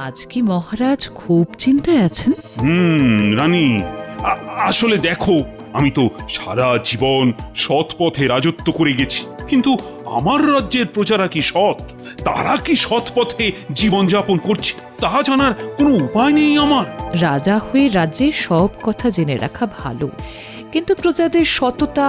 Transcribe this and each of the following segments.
আজ কি মহারাজ খুব চিন্তায় আছেন? রানী, আসলে দেখো, আমি তো সারা জীবন সৎ পথে রাজত্ব করে গেছি, কিন্তু আমার রাজ্যের প্রজারা কি সৎ? তারা কি সৎ পথে জীবনযাপন করছে তা জানার কোনো উপায় নেই আমার। রাজা হয়ে রাজ্যের সব কথা জেনে রাখা ভালো, কিন্তু প্রজাদের সততা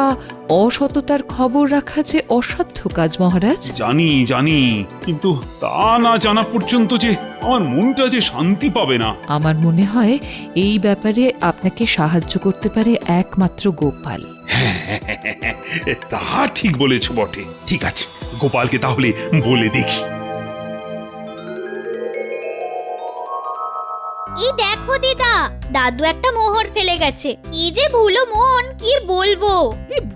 অসততার খবর রাখা যে অসাধ্য কাজ মহারাজ। জানি জানি, কিন্তু তা না জানা পর্যন্ত যে আমার মনটা যে শান্তি পাবে না। আমার মনে হয় এই ব্যাপারে আপনাকে সাহায্য করতে পারে একমাত্র গোপাল। তা ঠিক বলেছ বটে। ঠিক আছে, গোপালকে তাহলে বলে দেখি। এই দেখো দিদা, দাদু একটা মোহর ফেলে গেছে। কি যে ভুলো মন, কি বলবো।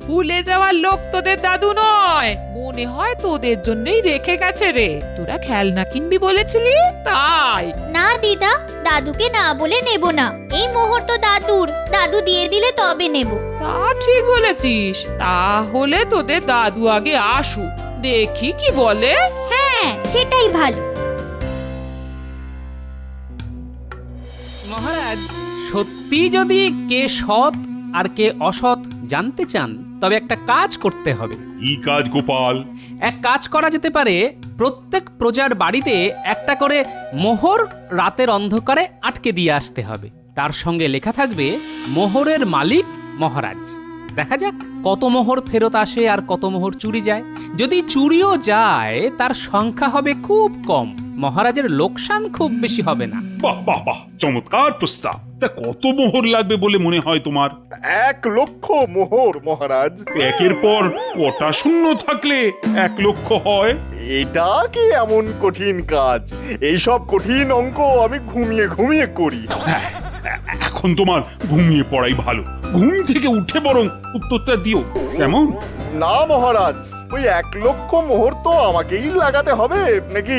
ভুলে যাওয়ার লোক তোদের দাদু নয়, মনে হয় তোদের জন্যই রেখে গেছে রে। তোরা খেলনা কিনবি বলেছিলি তাই। না দিদা, দাদুকে না বলে নেব না। এই মোহর তো দাদুর, দাদু দিয়ে দিলে তবে নেব। তা ঠিক বলেছিস, তাহলে তোদের দাদু আগে আসুক, দেখি কি বলে। হ্যাঁ, সেটাই ভালো। মহারাজ, সত্যি যদি কে সৎ আর কে অসৎ জানতে চান, তবে একটা কাজ করতে হবে। কি কাজ গোপাল? এক কাজ করা যেতে পারে, প্রত্যেক প্রজার বাড়িতে একটা করে মোহর রাতের অন্ধকারে আটকে দিয়ে আসতে হবে। তার সঙ্গে লেখা থাকবে মোহরের মালিক মহারাজ। দেখা যাক কত মোহর ফেরত আসে আর কত মোহর চুরি যায়। যদি চুরিও যায় তার সংখ্যা হবে খুব কম, মহারাজের লোকসান খুব বেশি হবে না। বাহ বাহ বাহ, চমৎকার প্রস্তাব। তা কত মোহর লাগবে বলে মনে হয় তোমার? 1,00,000 মোহর মহারাজ। একের পর কটা শূন্য থাকলে 1,00,000 হয়? এটা কি এমন কঠিন কাজ? এইসব কঠিন অঙ্ক আমি ঘুমিয়ে ঘুমিয়ে করি। হ্যাঁ, এখন তোমার ঘুমিয়ে পড়াই ভালো। ঘুম থেকে উঠে বরং উত্তরটা দিও, কেমন? না মহারাজ, ওই 1,00,000 মোহর তো আমাকেই লাগাতে হবে নাকি?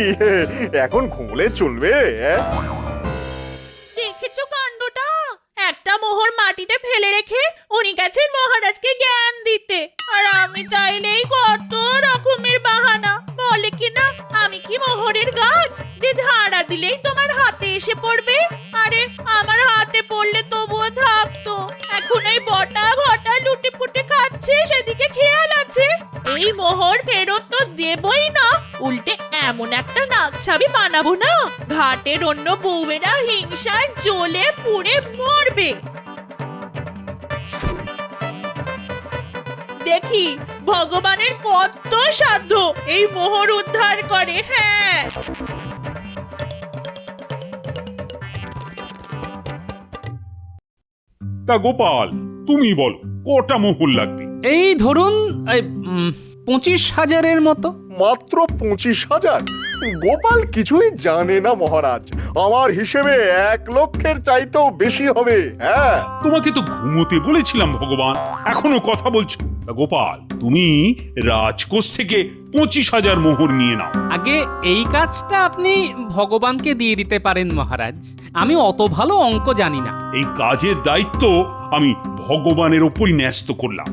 এখন ঘুমলে চলবে? দেখেছো কাণ্ডটা? একটা মোহর মাটিতে ফেলে রেখে উনি গেছেন মহারাজকে জ্ঞান দিতে, আর আমি চাইলেই কত রকমের বাহানা বলে কিনা আমি কি মোহরের গাছ যে ঝাড়া দিলেই তোমার হাতে এসে পড়বে। আরে আমার হাতে পড়লে তবুও থাকতো, এখন এই বটা ঘটা লুটে পুটে খাচ্ছে, সেদিকে খেয়াল আছে। এই মোহর ফেরত তো দেবই না, উল্টে এমন একটা নাকছাবি বানাবো না, ঘাটের অন্য বউয়েরা হিংসায় জ্বলে পুড়ে মরবে। দেখি ভগবানের কত সাধ্য এই মোহর উদ্ধার করে। হ্যাঁ, তা গোপাল, তুমি বলো কটা মোহর লাগবে? এই ধরুন 25,000-এর মতো। মাত্র 25,000? গোপাল কিছুই জানে না মহারাজ। আমার হিসেবে 1,00,000-এর চাইতেও বেশি হবে। হ্যাঁ, তোমাকে তো ঘুমোতে বলেছিলাম ভগবান, এখনো কথা বলছো? তা গোপাল, তুমি রাজকোষ থেকে 25,000 মোহর নিয়ে নাও। আগে এই কাজটা আপনি ভগবানকে দিয়ে দিতে পারেন মহারাজ, আমি অত ভালো অঙ্ক জানি না। এই কাজের দায়িত্ব আমি ভগবানের ওপরই ন্যস্ত করলাম।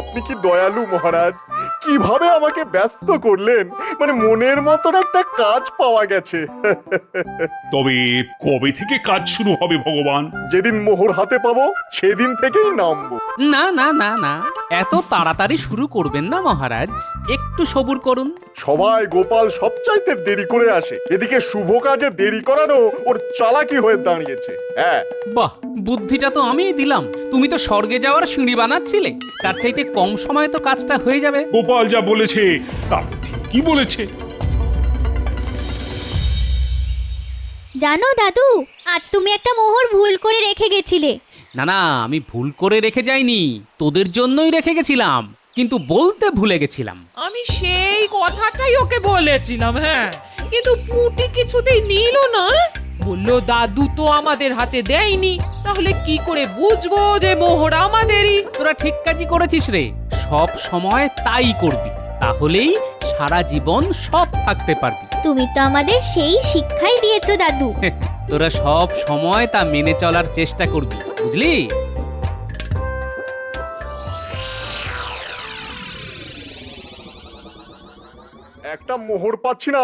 আপনি কি দয়ালু মহারাজ! কিভাবে আমাকে ব্যস্ত করলেন, মানে মনের মতন একটা কাজ পাওয়া গেছে। তবে কবে থেকে কাজ শুরু হবে ভগবান? যেদিন মোহর হাতে পাবো সেদিন থেকেই নামবো। না না না না, এত তাড়াতাড়ি শুরু করবেন না মহারাজ, একটু সবুর করুন। সবাই গোপাল সবচাইতে দেরি করে আসে, এদিকে শুভ কাজে দেরি করানো ওর চালাকি হয়ে দাঁড়িয়েছে। হ্যাঁ, বাহ, বুদ্ধিটা তো আমিই দিলাম। তুমি তো স্বর্গে যাওয়ার সিঁড়ি বানাচ্ছিলে, তার চাইতে কম সময়ে তো কাজটা হয়ে যাবে। গোপাল যা বলেছে তা কি বলেছে। জানো দাদু, আজ তুমি একটা মোহর ভুল করে রেখে গেছিলে। না না, আমি ভুল করে রেখে যাইনি, তোদের জন্যই রেখে গেছিলাম, কিন্তু বলতে ভুলে গেছিলাম। আমি সেই কথাটাই ওকে বলেছিলাম, হ্যাঁ, কিন্তু পুটি কিছুতেই নিল না। বললো দাদু তো আমাদের হাতে দেয়নি, তাহলে কি করে বুঝবো যে মোহর আমাদেরই। তোরা ঠিক কাজই করেছিস রে, সব সময় তাই করবি, তাহলেই সারা জীবন সৎ থাকতে পারবি। তুমি তো আমাদের সেই শিক্ষাই দিয়েছো দাদু। তোরা সব সময় তা মেনে চলার চেষ্টা করবি, বুঝলি? একটা একটা মোহর পাচ্ছি না,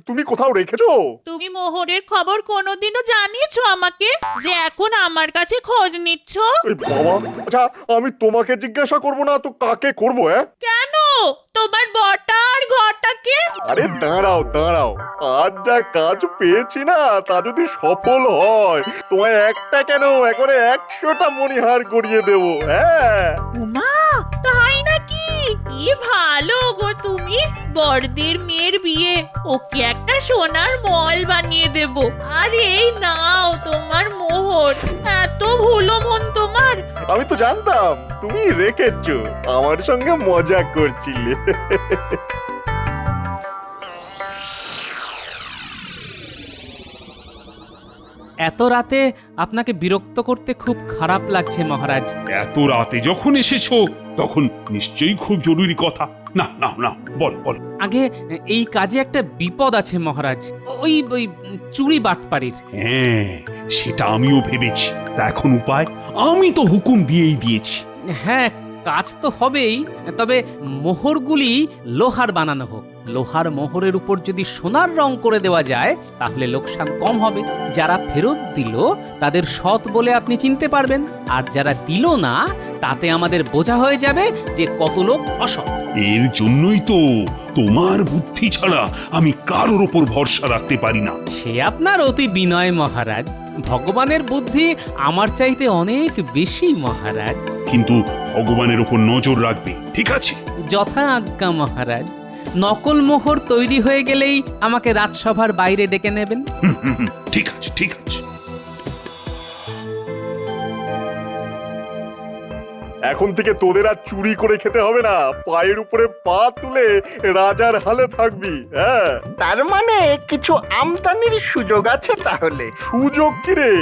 তুমি কোথাও রেখেছো? তুমি মোহরের খবর কোনোদিনও জানিয়েছো আমাকে যে এখন আমার কাছে খোঁজ নিচ্ছ? এই বাবা, আচ্ছা আমি তোমাকে জিজ্ঞাসা করব না তো কাকে করব? কেন? তোমার বটা আর ঘরটাকে? আরে দাঁড়াও দাঁড়াও, আজ যা কাজ পেয়েছি না তা যদি সফল হয় তোমায় একটা কেন একবারে 100টা মণিহার গড়িয়ে দেবো। হ্যাঁ উমা, তাই নাকি? কি ভালো গো তুমি। বড়দের মেয়ের বিয়ে, ওকে একটা সোনার মল বানিয়ে দেব। আর এই নাও তোমার মোহর। এত ভুলো মন তোমার। আমি তো জানতাম তুমি রেখেছো, আমার সঙ্গে মজা করছিলে। এত রাতে আপনাকে বিরক্ত করতে খুব খারাপ লাগছে মহারাজ। এত রাতে যখন এসেছো তখন নিশ্চয়ই খুব জরুরি কথা। না না না, বল বল। আগে এই কাজে একটা বিপদ আছে মহারাজ, ওই ওই চুরি বাটপাড়ির। হ্যাঁ, সেটা আমিও ভেবেছি। তা এখন উপায়? আমি তো হুকুম দিয়েই দিয়েছি। হ্যাঁ, কাজ তো হবেই, তবে মোহরগুলি লোহার বানানো হোক। লোহার মোহরের উপর যদি সোনার রং করে দেওয়া যায় তাহলে লোকসান কম হবে। যারা ফেরত দিল তাদের সৎ বলে আপনি চিনতে পারবেন, আর যারা দিল না তাতে আমাদের বোঝা হয়ে যাবে যে কত লোক অসৎ। এর জন্যই তো তোমার বুদ্ধি ছাড়া আমি কারোর ওপর ভরসা রাখতে পারি না। সে আপনার অতি বিনয় মহারাজ, ভগবানের বুদ্ধি আমার চাইতে অনেক বেশি মহারাজ। কিন্তু ভগবানের ওপর নজর রাখবে, ঠিক আছে? যথা আজ্ঞা মহারাজ। নকল মোহর তৈরি হয়ে গেলেই আমাকে রাজসভার বাইরে ডেকে নেবেন। ঠিক আছে ঠিক আছে। এখন থেকে তোদের আর চুরি করে খেতে হবে না, পায়ের উপরে পা তুলে রাজার হালে থাকবি। হ্যাঁ, তার মানে কিছু আমদানির সুযোগ আছে তাহলে। সুযোগ কি রে?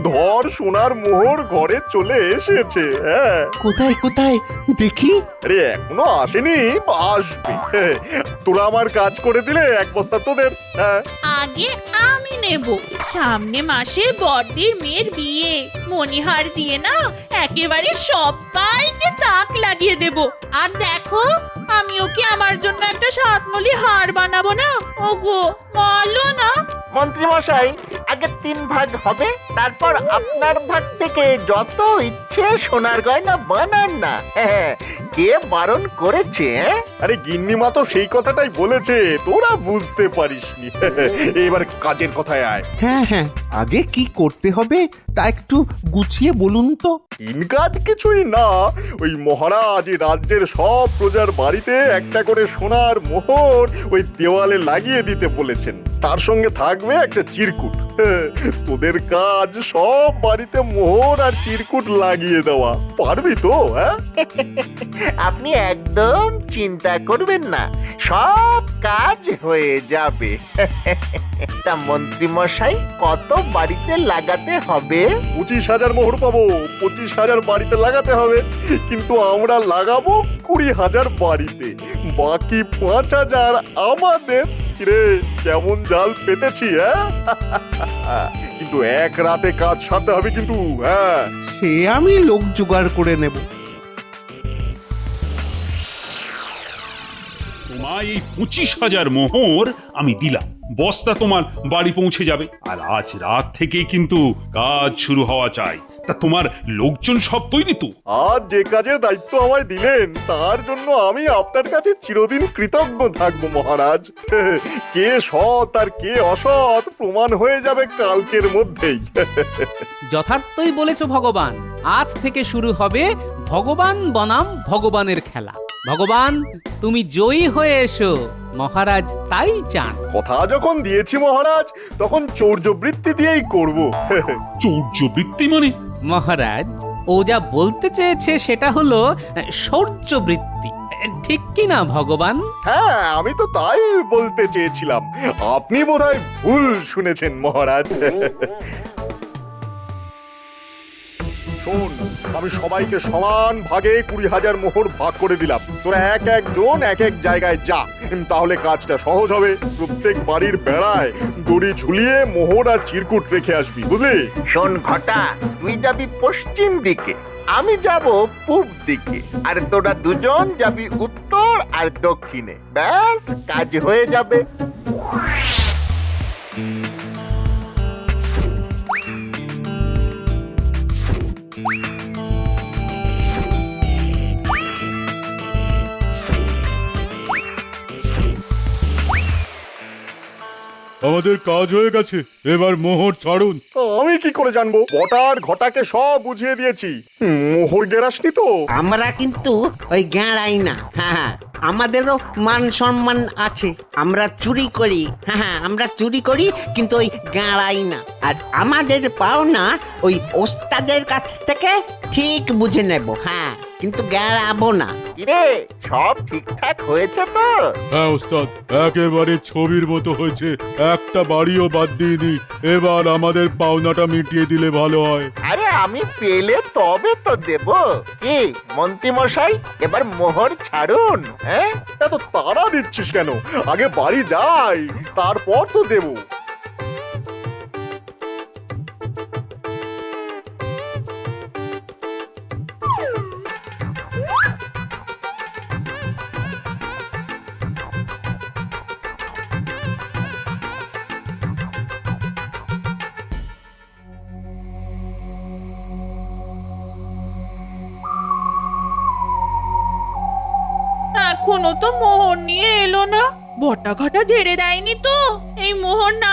ধর সোনার মোহর ঘরে চলে এসেছে। হ্যাঁ, কোথায় কোথায় দেখি? আরে এখনো আসেনি, আসবে। তোরা আমার কাজ করে দিলে এক বস্তা তোদের। হ্যাঁ, আগে আমি নেব। সামনে মাসে বড়দের মেয়ের বিয়ে, মণিহার দিয়ে না একেবারে সবাইকে তাক লাগিয়ে দেব। আর দেখো, আমি ওকে আমার জন্য একটা সাতমলি হার বানাবো না। ওগো বলো না। মন্ত্রী মশাই, আগে 3 ভাগ হবে, তারপর আপনার ভাগ থেকে যত ইচ্ছে সোনার গয়না বানান না। হ্যাঁ, কে বারণ করেছে? আরে গিন্নিমা তো সেই কথাটাই বলেছে, তোরা বুঝতে পারিসনি। এবার কাজের কথায় আয়। হ্যাঁ হ্যাঁ, আগে কি করতে হবে তা একটু গুছিয়ে বলুন তো। কাজ কিছুই না, ওই মহারাজ রাজ্যের সব প্রজার বাড়িতে একটা করে সোনার মোহর ওই দেওয়ালে লাগিয়ে দিতে বলেছেন। তার সঙ্গে থাকবে একটা চিরকুট। তোদের কাজ সব বাড়িতে মোহর আর চিরকুট লাগিয়ে দেওয়া। পারবি তো? হ্যাঁ, আপনি একদম চিন্তা করবেন না, সব কাজ হয়ে যাবে। তা মন্ত্রী মশাই, কত বাড়িতে লাগাতে হবে? 25,000 মোহর পাবো, 25,000 বাড়িতে লাগাতে হবে। কিন্তু আমরা লাগাবো 20,000 বাড়িতে, বাকি 5,000 আমাদের। রে কেমন জাল পেতেছি? হ্যাঁ, কিন্তু এক রাতে কাজ সারতে হবে কিন্তু। হ্যাঁ, সে আমি লোক জোগাড় করে নেব। তোমায় এই 25,000 মোহর আমি দিলাম, বস্তা তোমার বাড়ি পৌঁছে যাবে। আর আজ রাত থেকেই কিন্তু কাজ শুরু হওয়া চাই। তা তোমার লোকজন সব তৈরি তো? আজ যে কাজের দায়িত্ব আমায় দিলেন তার জন্য আমি আপনার কাছে চিরদিন কৃতজ্ঞ থাকবো মহারাজ। কে সৎ আর কে অসৎ প্রমাণ হয়ে যাবে কালকের মধ্যেই। যথার্থই বলেছ ভগবান, আজ থেকে শুরু হবে ভগবান বনাম ভগবানের খেলা। ভগবান, তুমি জয়ী হয়ে এসো, মহারাজ তাই চান। কথা যখন দিয়েছি মহারাজ, তখন চৌর্যবৃত্তি দিয়েই করব। চৌর্যবৃত্তি মানে? মহারাজ, ও যা বলতে চেয়েছে সেটা হলো শৌর্যবৃত্তি, ঠিক কি না ভগবান? হ্যাঁ, আমি তো তাই বলতে চেয়েছিলাম। আপনি বোধহয় ভুল শুনেছেন মহারাজ। শোন, আমি সবাইকে সমান ভাগে 20,000 মোহর ভাগ করে দিলাম। তোরা এক একজন এক এক জায়গায় যা, তাহলে কাজটা সহজ হবে। প্রত্যেক বাড়ির বেড়ায় দড়ি ঝুলিয়ে মোহর আর চিরকুট রেখে আসবি, বুঝলি? শোন ঘটা, তুই যাবি পশ্চিম দিকে, আমি যাব পূব দিকে, আর তোরা দুজন যাবি উত্তর আর দক্ষিণে, ব্যাস কাজ হয়ে যাবে। আমাদের কাজ হয়ে গেছে, এবার মোহর ছাড়ুন। আমি কি করে জানবো? বটার ঘটাকে সব বুঝিয়ে দিয়েছি। মোহর গেরাসনি তো। আমরা কিন্তু ওই গাঁড়াই না। হ্যাঁ, আমাদেরও মান সম্মান আছে। আমরা চুরি করি, হ্যাঁ আমরা চুরি করি, কিন্তু ওই গাঁড়াই না। আর আমাদের পাওনা ওই ওস্তাদের কাছ থেকে ঠিক বুঝে নেব। হ্যাঁ, কিন্তু গাঁড়াবো না। কিরে, সব ঠিকঠাক হয়েছে তো? হ্যাঁ ওস্তাদ, একেবারে ছবির মতো হয়েছে, একটা বাড়িও বাদ দিইনি। এবার আমাদের পাওনাটা মিটিয়ে দিলে ভালো হয়। আরে আমি পেলে তবে তো দেব। কি মন্ত্রী মশাই, এবার মোহর ছাড়ুন। হ্যাঁ, এত তাড়া দিচ্ছিস কেন? আগে বাড়ি যাই, তারপর তো দেবো। এখনো তো মোহর নিয়ে এলো না। বটা ঘটা ঝেড়ে দেয়নি তো? এই মোহর না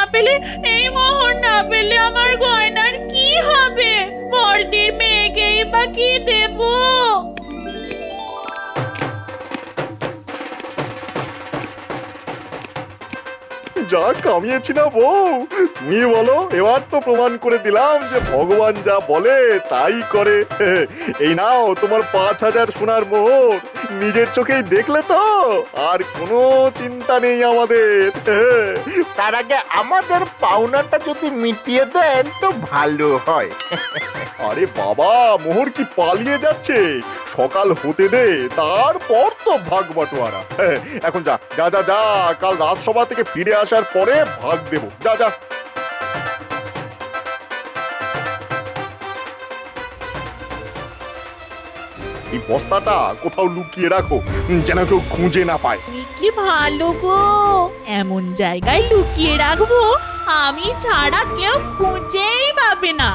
পেলে আমার গয়নার কি হবে? বড়দির মেয়েকেই বা কি দেবো? যা কামিয়েছি না বউ, তুমি বলো। এবার তো প্রমাণ করে দিলাম যে ভগবান যা বলে তাই করে। এই নাও তোমার 5,000 সোনার মোহর। নিজের চোখেই দেখলে তো, আর কোনো চিন্তা নেই আমাদের। তার আগে আমাদের পাওনাটা যদি মিটিয়ে দেন তো ভালো হয়। আরে বাবা, মোহর কি পালিয়ে যাচ্ছে? সকাল হতে দে, তারপর তো ভাগ বাটোয়ারা। এখন যা যা যা যা, কাল রাজসভা থেকে ফিরে আসার পরে ভাগ দেব। যা যা। এই বস্তাটা কোথাও লুকিয়ে রাখো, যেন কেউ খুঁজে না পায়। তুমি কি ভালো গো, এমন জায়গায় লুকিয়ে রাখবো আমি ছাড়া কেউ খুঁজেই পাবে না।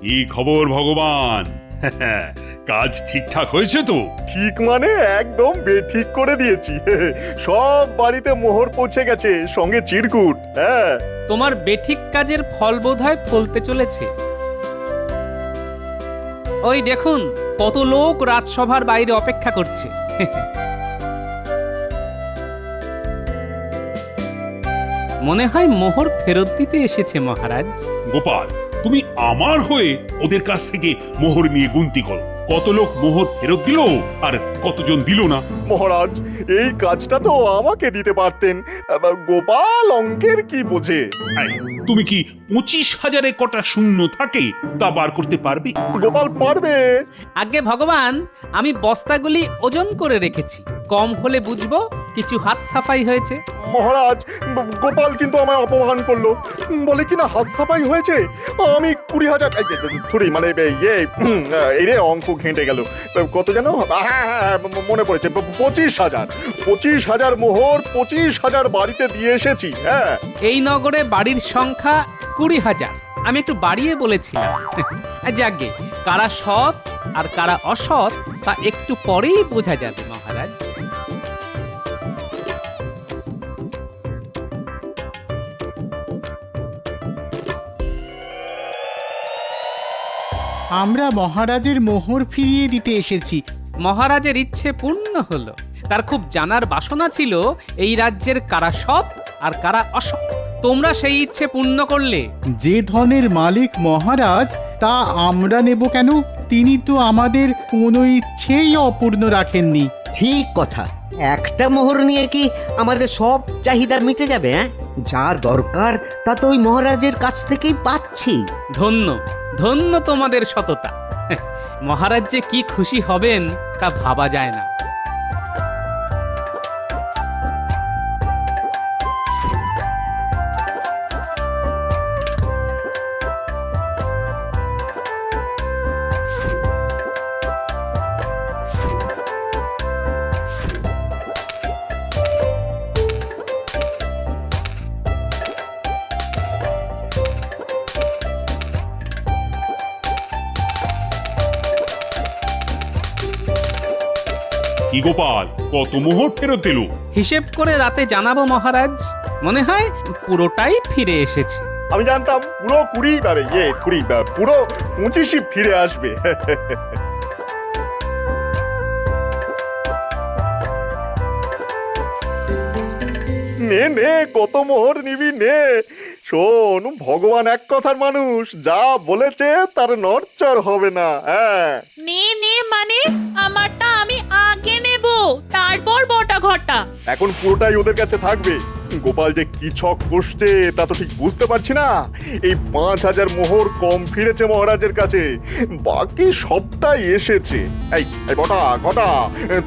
কি খবর ভগবান? কাজ ঠিকঠাক হয়েছে তো? ঠিক মানে একদম বেঠিক করে দিয়েছি। সব বাড়িতে মোহর পৌঁছে গেছে, সঙ্গে চিরকুট। হ্যাঁ, তোমার বেঠিক কাজের ফল বোধহয় ফলতে চলেছে। ওই দেখুন, কত লোক রাজসভার বাইরে অপেক্ষা করছে। মনে হয় মোহর ফেরত দিতে এসেছে মহারাজ। গোপাল, তুমি আমার হয়ে ওদের কাছ থেকে মোহর নিয়ে গুনতি করো। কত লোক মোহর ফেরত দিল আর কতজন দিল না। মহারাজ, এই কাজটা তো আমাকে দিতে পারতেন। গোপাল অঙ্কের কি বোঝে? এই, তুমি কি 25,000-এ কটা শূন্য থাকে তা বার করতে পারবে? গোপাল পারবে। আগে ভগবান, আমি বস্তাগুলি ওজন করে রেখেছি, কম হলে বুঝবো কিছু হাত সাফাই হয়েছে। মহারাজ, গোপাল কিন্তু আমায় অপমান করলো। বলে কিনা হাত সাফাই হয়েছে। আমি 20,000 থুড়ি মানে এই রে, অঙ্ক ঘেঁটে গেল। কত যেন? হ্যাঁ হ্যাঁ, মনে পড়েছে, 25,000 মোহর 25,000 বাড়িতে দিয়ে এসেছি। হ্যাঁ, এই নগরে বাড়ির সংখ্যা 20,000। আমি একটু বাড়িয়ে বলেছিলাম। যাকে কারা সৎ আর কারা অসৎ তা একটু পরেই বোঝা যাবে মহারাজ। আমরা মহারাজের মোহর ফিরিয়ে দিতে এসেছি। মহারাজের ইচ্ছে পূর্ণ হলো। তার খুব জানার বাসনা ছিল এই রাজ্যের কারা সৎ আর কারা অসৎ। তোমরা সেই ইচ্ছে পূর্ণ করলে। যে ধনের মালিক মহারাজ, তা আমরা নেব কেন? তিনি তো আমাদের কোনো ইচ্ছেই অপূর্ণ রাখেননি। ঠিক কথা। একটা মোহর নিয়ে কি আমাদের সব চাহিদা মিটে যাবে? হ্যাঁ, যা দরকার তা তো ওই মহারাজের কাছ থেকেই পাচ্ছি। ধন্য ধন্য তোমাদের সততা। মহারাজ যে কি খুশি হবেন তা ভাবা যায় না। কি গোপাল, কত মোহর ফেরত এলো? হিসেব করে রাতে জানাবো মহারাজ। মনে হয় পুরোটাই ফিরে এসেছে। আমি জানতাম পুরো 20 পুরো 25ই ফিরে আসবে। নে নে, কত মোহর নিবি নে। শোন, ভগবান এক কথার মানুষ, যা বলেছে তার নড়চড় হবে না। হ্যাঁ, নে নে মানে আমারটা আমি আগে নেব, তারপর বটা ঘটা। এখন পুরোটাই ওদের কাছে থাকবে। গোপাল যে কি ছক কষছে তা তো ঠিক বুঝতে পারছি না। এই 5000 মোহর কম ফিরেছে মহারাজের কাছে, বাকি সবটাই এসেছে। এই এই বটা ঘটা,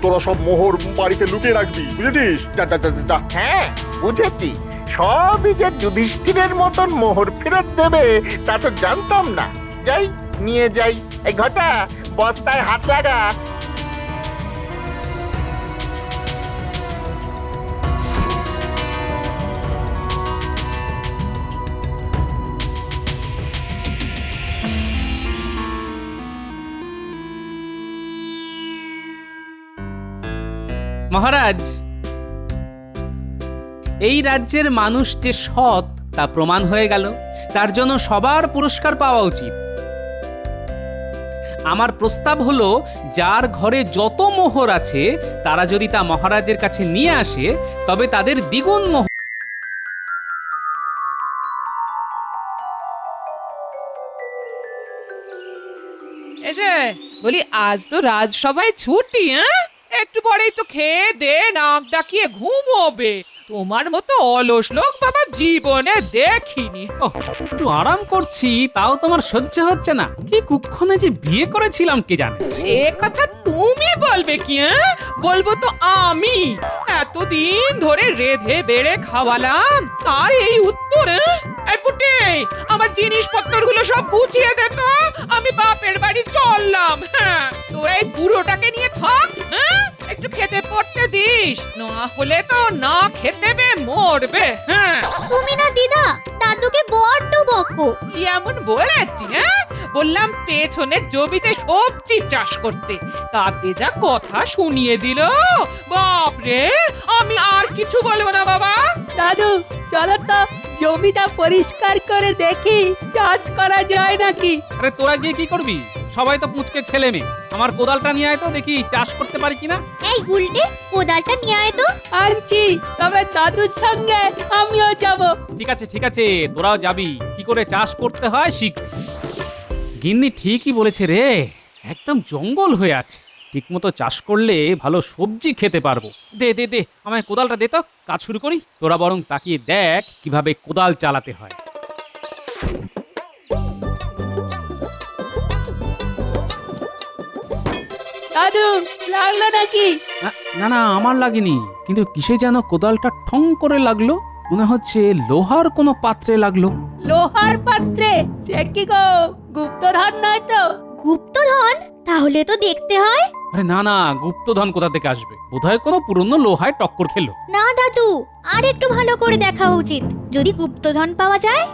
তোরা সব মোহর বাড়িতে লুকিয়ে রাখবি, বুঝেছিস? যা যা যা যা। হ্যাঁ বুঝেছি, সবই যে যুধিষ্ঠিরের মতন মোহর ফেরত দেবে তা তো জানতাম না। যাই নিয়ে যাই। এই ঘটা, বস্তায় হাত লাগা। মহারাজ, এই রাজ্যের মানুষ যে সৎ তা প্রমাণ হয়ে গেল। তার জন্য সবার পুরস্কার পাওয়া উচিত। আমার প্রস্তাব হলো, যার ঘরে যত মোহর আছে তারা যদি তা মহারাজের কাছে নিয়ে আসে তবে তাদের দ্বিগুণ মোহর। এই যে বলি, আজ তো রাজসভায় ছুটি, হ্যাঁ? একটু পরেই তো খেয়ে দে নাক ডাকিয়ে ঘুমোবে। তোমার মতো অলস লোক বাবা জীবনে দেখিনি। ওহ, একটু আরাম করছি, তাও তোমার সহ্য হচ্ছে না? কি কুক্ষণে যে বিয়ে করেছিলাম কে জানে। সে কথা তুমি বলবে কি? হ্যাঁ, বলবো তো আমি। এতদিন ধরে রেধে বেড়ে খাওয়ালাম, তার এই উত্তর? এই পুটে, আমার জিনিসপত্রগুলো সব গুছিয়ে দে তো, আমি বাপের বাড়ি চললাম। হ্যাঁ, তোর এই বুড়োটাকে নিয়ে থাক। হ্যাঁ, একটু খেতে পড়তে দিস, না হলে তো না খেতে বে মরবে। হ্যাঁ, তুমি না দিদা দাদুকে বড্ড বকো। কি এমন বলেছি? হ্যাঁ, বললাম পেছনের জমিতে সবজি চাষ করতে, তাতে যা কথা শুনিয়ে দিল। বাপরে, আমি আর কিছু বলবো না বাবা। দাদু চলো তো জমিটা পরিষ্কার করে দেখি চাষ করা যায় নাকি। আরে তোরা গিয়ে কি করবি? সবাই তো পুঁচকে ছেলে মেয়ে। আমার কোদালটা নিয়ে আয় তো, দেখি চাষ করতে পারি কিনা। এই গুলটে, কোদালটা নিয়ে আয় তো। আনছি, তবে দাদুর সঙ্গে আমিও যাব। ঠিক আছে ঠিক আছে, তোরাও যাবি, কি করে চাষ করতে হয় শিখ। গিন্নি ঠিকই বলেছে রে, একদম জঙ্গল হয়ে আছে। ঠিকমতো চাষ করলে ভালো সবজি খেতে পারবো। দে দে দে, আমায় কোদালটা দে তো, কাজ শুরু করি। তোরা বরং তাকিয়ে দেখ কিভাবে কোদাল চালাতে হয়। দাদু লাগলো নাকি? না না, আমার লাগেনি, কিন্তু কিসে যেন কোদালটা ঠং করে লাগলো। মনে হচ্ছে লোহার কোনো পাত্রে লাগলো। লোহার পাত্রে? সে কি গো, গুপ্তধন নয় তো? গুপ্তধন? তাহলে তো দেখতে হয়। আরে না না, গুপ্তধন কোথা থেকে আসবে? বোধহয় কোনো পুরনো লোহায় টক্কর খেলো। না দাদু, আর একটু ভালো করে দেখা উচিত, যদি গুপ্তধন পাওয়া যায়।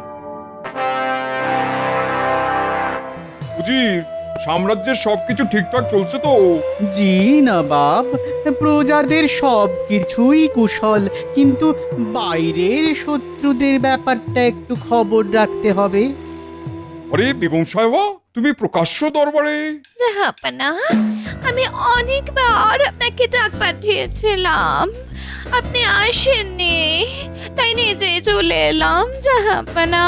উজির, সাম্রাজ্যের সবকিছু ঠিকঠাক চলছে তো? জি নবাব, প্রজাদের সব কিছুই কুশল, কিন্তু বাইরের শত্রুদের ব্যাপারটা একটু খবর রাখতে হবে। আরে বেগম সাহেবা, তুমি প্রকাশ্য দরবারে? জাহাপনা, আমি অনেকবার আপনাকে ডাক পাঠিয়েছিলাম, আপনি আসেননি, তাই নিজেই চলে এলাম জাহাপনা।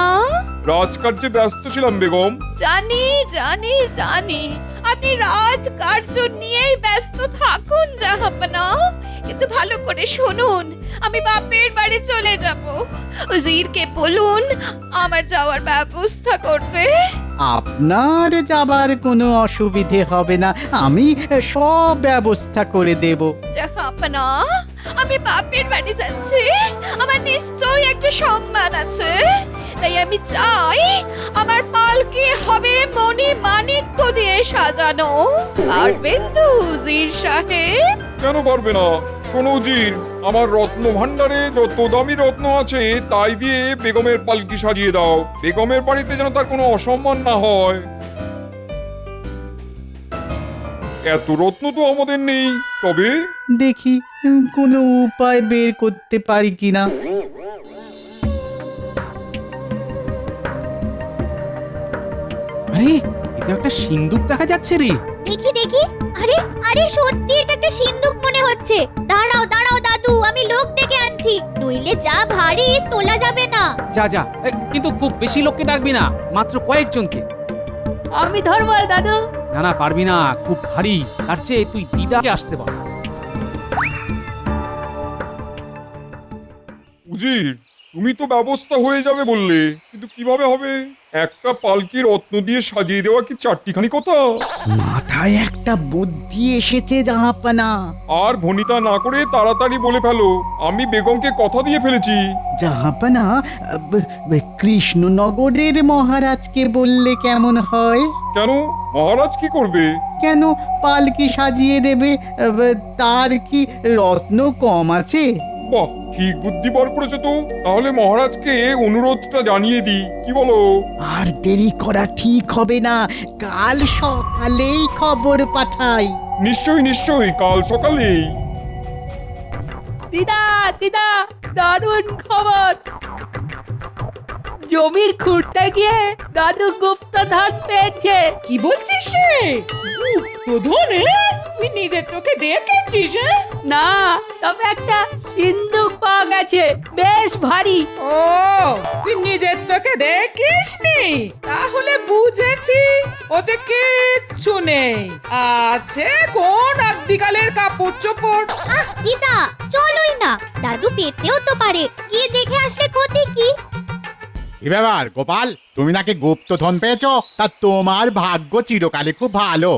রাজকার্যে ব্যস্ত ছিলাম বেগম। জানি জানি জানি, আপনি রাজকার্য নিয়েই ব্যস্ত থাকুন জাহাপনা, কিন্তু ভালো করে শুনুন, আমি বাপের বাড়ি চলে যাব। উজিরকে বলুন আমার যাওয়ার ব্যবস্থা করতে। আপনার যাবার কোনো অসুবিধে হবে না, আমি সব ব্যবস্থা করে দেব। জাহাপনা, আমি বাপের বাড়ি যাচ্ছি, আমার নিশ্চয়ই একটা সম্মান আছে, তাই আমি চাই আমার পালকি হবে মণি মাণিক্য দিয়ে সাজানো। পারবেন তো উজির সাহেব? কেন পারবে না? শোনো উজির, আমার রত্ন ভাণ্ডারে যত দামি রত্ন আছে তাই দিয়ে বেগমের পালকি সাজিয়ে দাও। বেগমের বাড়িতে যেন তার কোনো অসম্মান না হয়। এত রত্ন তো আমাদের নেই, তবে দেখি কোনো উপায় বের করতে পারি কিনা। আরে এটা একটা সিন্দুক দেখা যাচ্ছে রে। দেখি দেখি, আরে আরে সত্যি এটা একটা সিন্দুক মনে হচ্ছে। দাঁড়াও দাঁড়াও দাদু, আমি লোক ডেকে আনছি, নইলে যা ভারী তোলা যাবে না। যা যা, কিন্তু খুব বেশি লোককে ডাকবি না, মাত্র কয়েকজনকে। আমি ধরবো দাদু। না না, পারবি না, খুব ভারী। তার চেয়ে তুই দিদাকে আসতে বল। উজির, তুমি তো ব্যবস্থা হয়ে যাবে বললে, কিন্তু কিভাবে হবে? একটা পালকি রত্ন দিয়ে সাজিয়ে দেওয়া কি চারটিখানি কথা? মাথায় একটা বুদ্ধি এসেছে জাহাপানা। আর ভনিতা না করে তাড়াতাড়ি বলে ফেলো, আমি বেগমকে কথা দিয়ে ফেলেছি। জাহাপানা, কৃষ্ণনগরের মহারাজকে বললে কেমন হয়? কেন, মহারাজ কি করবে? কেন পালকি সাজিয়ে দেবে? তার কি রত্ন কম আছে? বাহ, ঠিক বুদ্ধি বার করেছো তো। তাহলে মহারাজকে অনুরোধটা জানিয়ে দিই, কি বলো? আর দেরি করা ঠিক হবে না, কাল সকালেই খবর পাঠাই। নিশ্চয়ই নিশ্চয়ই, কাল সকালেই। দিদা দিদা, দারুণ খবর। জমির খুঁড়তে গিয়ে দাদু গুপ্তধন পেয়েছে। কি বলছিস রে? গুপ্তধন? তুই নিজের চোখে দেখেছিস? না, তবে একটা সিন্ধুক পাওয়া গেছে, বেশ ভারী। ও, তুই নিজের চোখে দেখিসনি? তাহলে বুঝেছি ওতে কিচ্ছু নেই, আছে কোন আদিকালের কাপড় চোপড়। দিদা চলোই না, দাদু পেতেও তো পারে, গিয়ে দেখে আসলে ক্ষতি কি? কি ব্যাপার গোপাল, তুমি নাকি গুপ্তধন পেয়েছো? তা তোমার ভাগ্য চিরকালে খুব ভালো।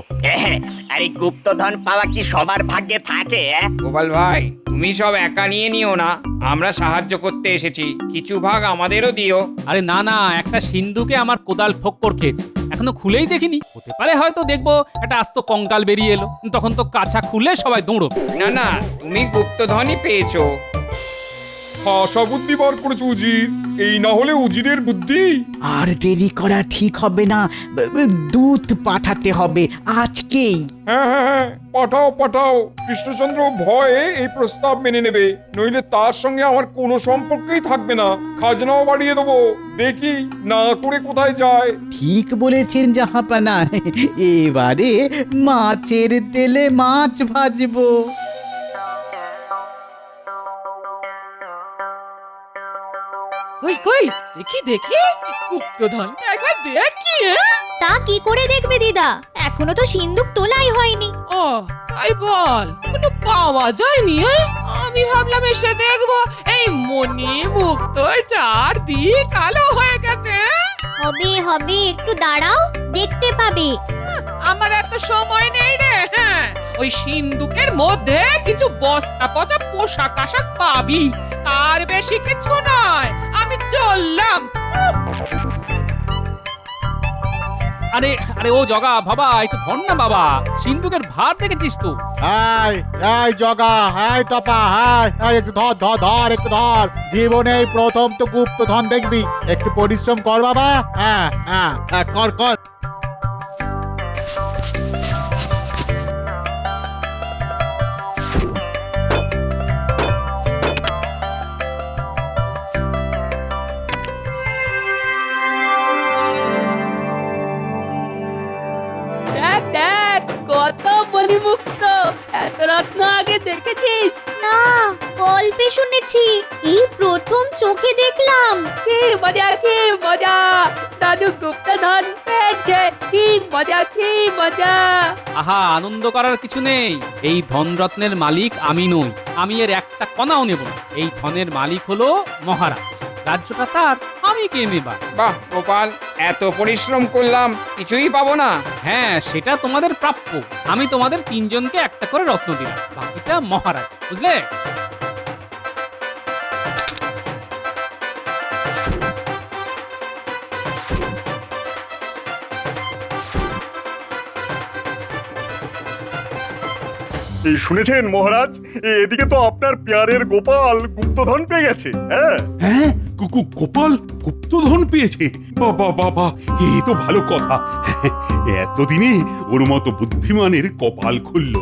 আরে গুপ্তধন পাওয়া কি সবার ভাগ্যে থাকে? গোপাল ভাই, তুমি সব একা নিয়ে নিও না, আমরা সাহায্য করতে এসেছি, কিছু ভাগ আমাদেরও দিও। আরে না না, একটা সিন্ধুকে আমার কোদাল ঠোক্কর খেয়েছে, এখনো খুলেই দেখিনি। হতে পারে হয়তো দেখবো একটা আস্ত কঙ্কাল বেরিয়ে এলো, তখন তো কাছা খুলে সবাই দৌড়ো। না না, তুমি গুপ্তধনই পেয়েছো। হাসা বুদ্ধি বার করেছো উজির, এই না হলে উজিরের বুদ্ধি। আর দেরি করা ঠিক হবে না, দূত পাঠাতে হবে আজকেই। হ্যাঁ হ্যাঁ হ্যাঁ, পাঠাও পাঠাও। কৃষ্ণচন্দ্র ভয়ে এই প্রস্তাব মেনে নেবে, নইলে তার সঙ্গে আমার কোনো সম্পর্কই থাকবে না। খাজনাও বাড়িয়ে দেবো, দেখি না করে কোথায় যায়। ঠিক বলেছেন জাহাপানা, এবারে মাছের তেলে মাছ ভাজবো। কই কই, দেখি দেখি, গুপ্তধনটা একবার দেখি। তা কি করে দেখবে দিদা, এখনো তো সিন্দুক তোলাই হয়নি। ও তাই বল, কোনো পাওয়া যায়নি? আমি ভাবলাম এসে দেখবো এই মনি মুক্ত চারদিক কালো হয়ে গেছে। হবে হবে, একটু দাঁড়াও, দেখতে পাবে। আমার এত সময় নেই রে। হ্যাঁ, ওই সিন্দুকের মধ্যে কিছু বস্তা পচা পোশাক আশাক পাবি, তার বেশি কিছু নয়। আমি চললাম। আরে আরে ও জগা বাবা, একটু ধর না বাবা, সিন্ধুকের ভার দেখেছিস তো? এই জগা, এই তপা, একটু ধর ধর ধর, একটু ধর। জীবনে এই প্রথম তো গুপ্তধন দেখবি, একটু পরিশ্রম কর বাবা। হ্যাঁ হ্যাঁ, কর কর। দেখ দেখ, কত বলিমুক্ত, এত রত্ন আগে দেখেছিস? না, গল্পে শুনেছি, এই প্রথম চোখে দেখলাম। কি মজা, কি মজা, দাদু গুপ্তধন পেয়েছে, কি মজা, কি মজা। আহা, আনন্দ করার কিছু নেই। এই ধনরত্নের মালিক আমি নই, আমি এর একটা কণাও নেব না। এই ধনের মালিক হলো মহারাজ, রাজ্যটা তার, আমি কে নেবার। বাহ গোপাল, এত পরিশ্রম করলাম, কিছুই পাবো না? হ্যাঁ, সেটা তোমাদের প্রাপ্য। আমি তোমাদের তিনজনকে একটা করে রত্ন দিলাম, বাকিটা মহারাজ, বুঝলে? এই শুনেছেন মহারাজ, এদিকে তো আপনার পেয়ারের গোপাল গুপ্তধন পেয়ে গেছে। হ্যাঁ হ্যাঁ, গোপাল গুপ্তধন পেয়েছে। বাবা বাবা, এ তো ভালো কথা। এতদিনে ওর মতো বুদ্ধিমানের কপাল খুলল।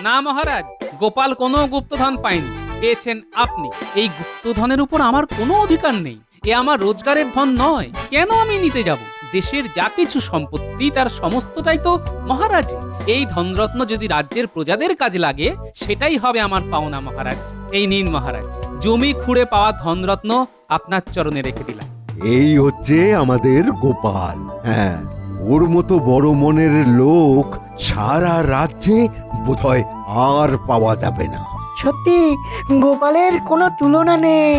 না মহারাজ, গোপাল কোনো গুপ্তধন পায়নি, পেয়েছেন আপনি। এই গুপ্তধনের উপর আমার কোনো অধিকার নেই, এ আমার রোজগারের ধন নয়। কেন আমি নিতে যাব? দেশের যা কিছু সম্পত্তি তার সমস্তটাই তো মহারাজ। এই ধনরত্ন যদি রাজ্যের প্রজাদের কাজে লাগে সেটাই হবে আমার পাওনা মহারাজ। এই নিন মহারাজ, জমি খুঁড়ে পাওয়া ধনরত্ন আপনার চরণে রেখে দিলাম। এই হচ্ছে আমাদের গোপাল। হ্যাঁ, ওর মতো বড় মনের লোক সারা রাজ্যে বোধহয় আর পাওয়া যাবে না। সত্যি গোপালের কোনো তুলনা নেই।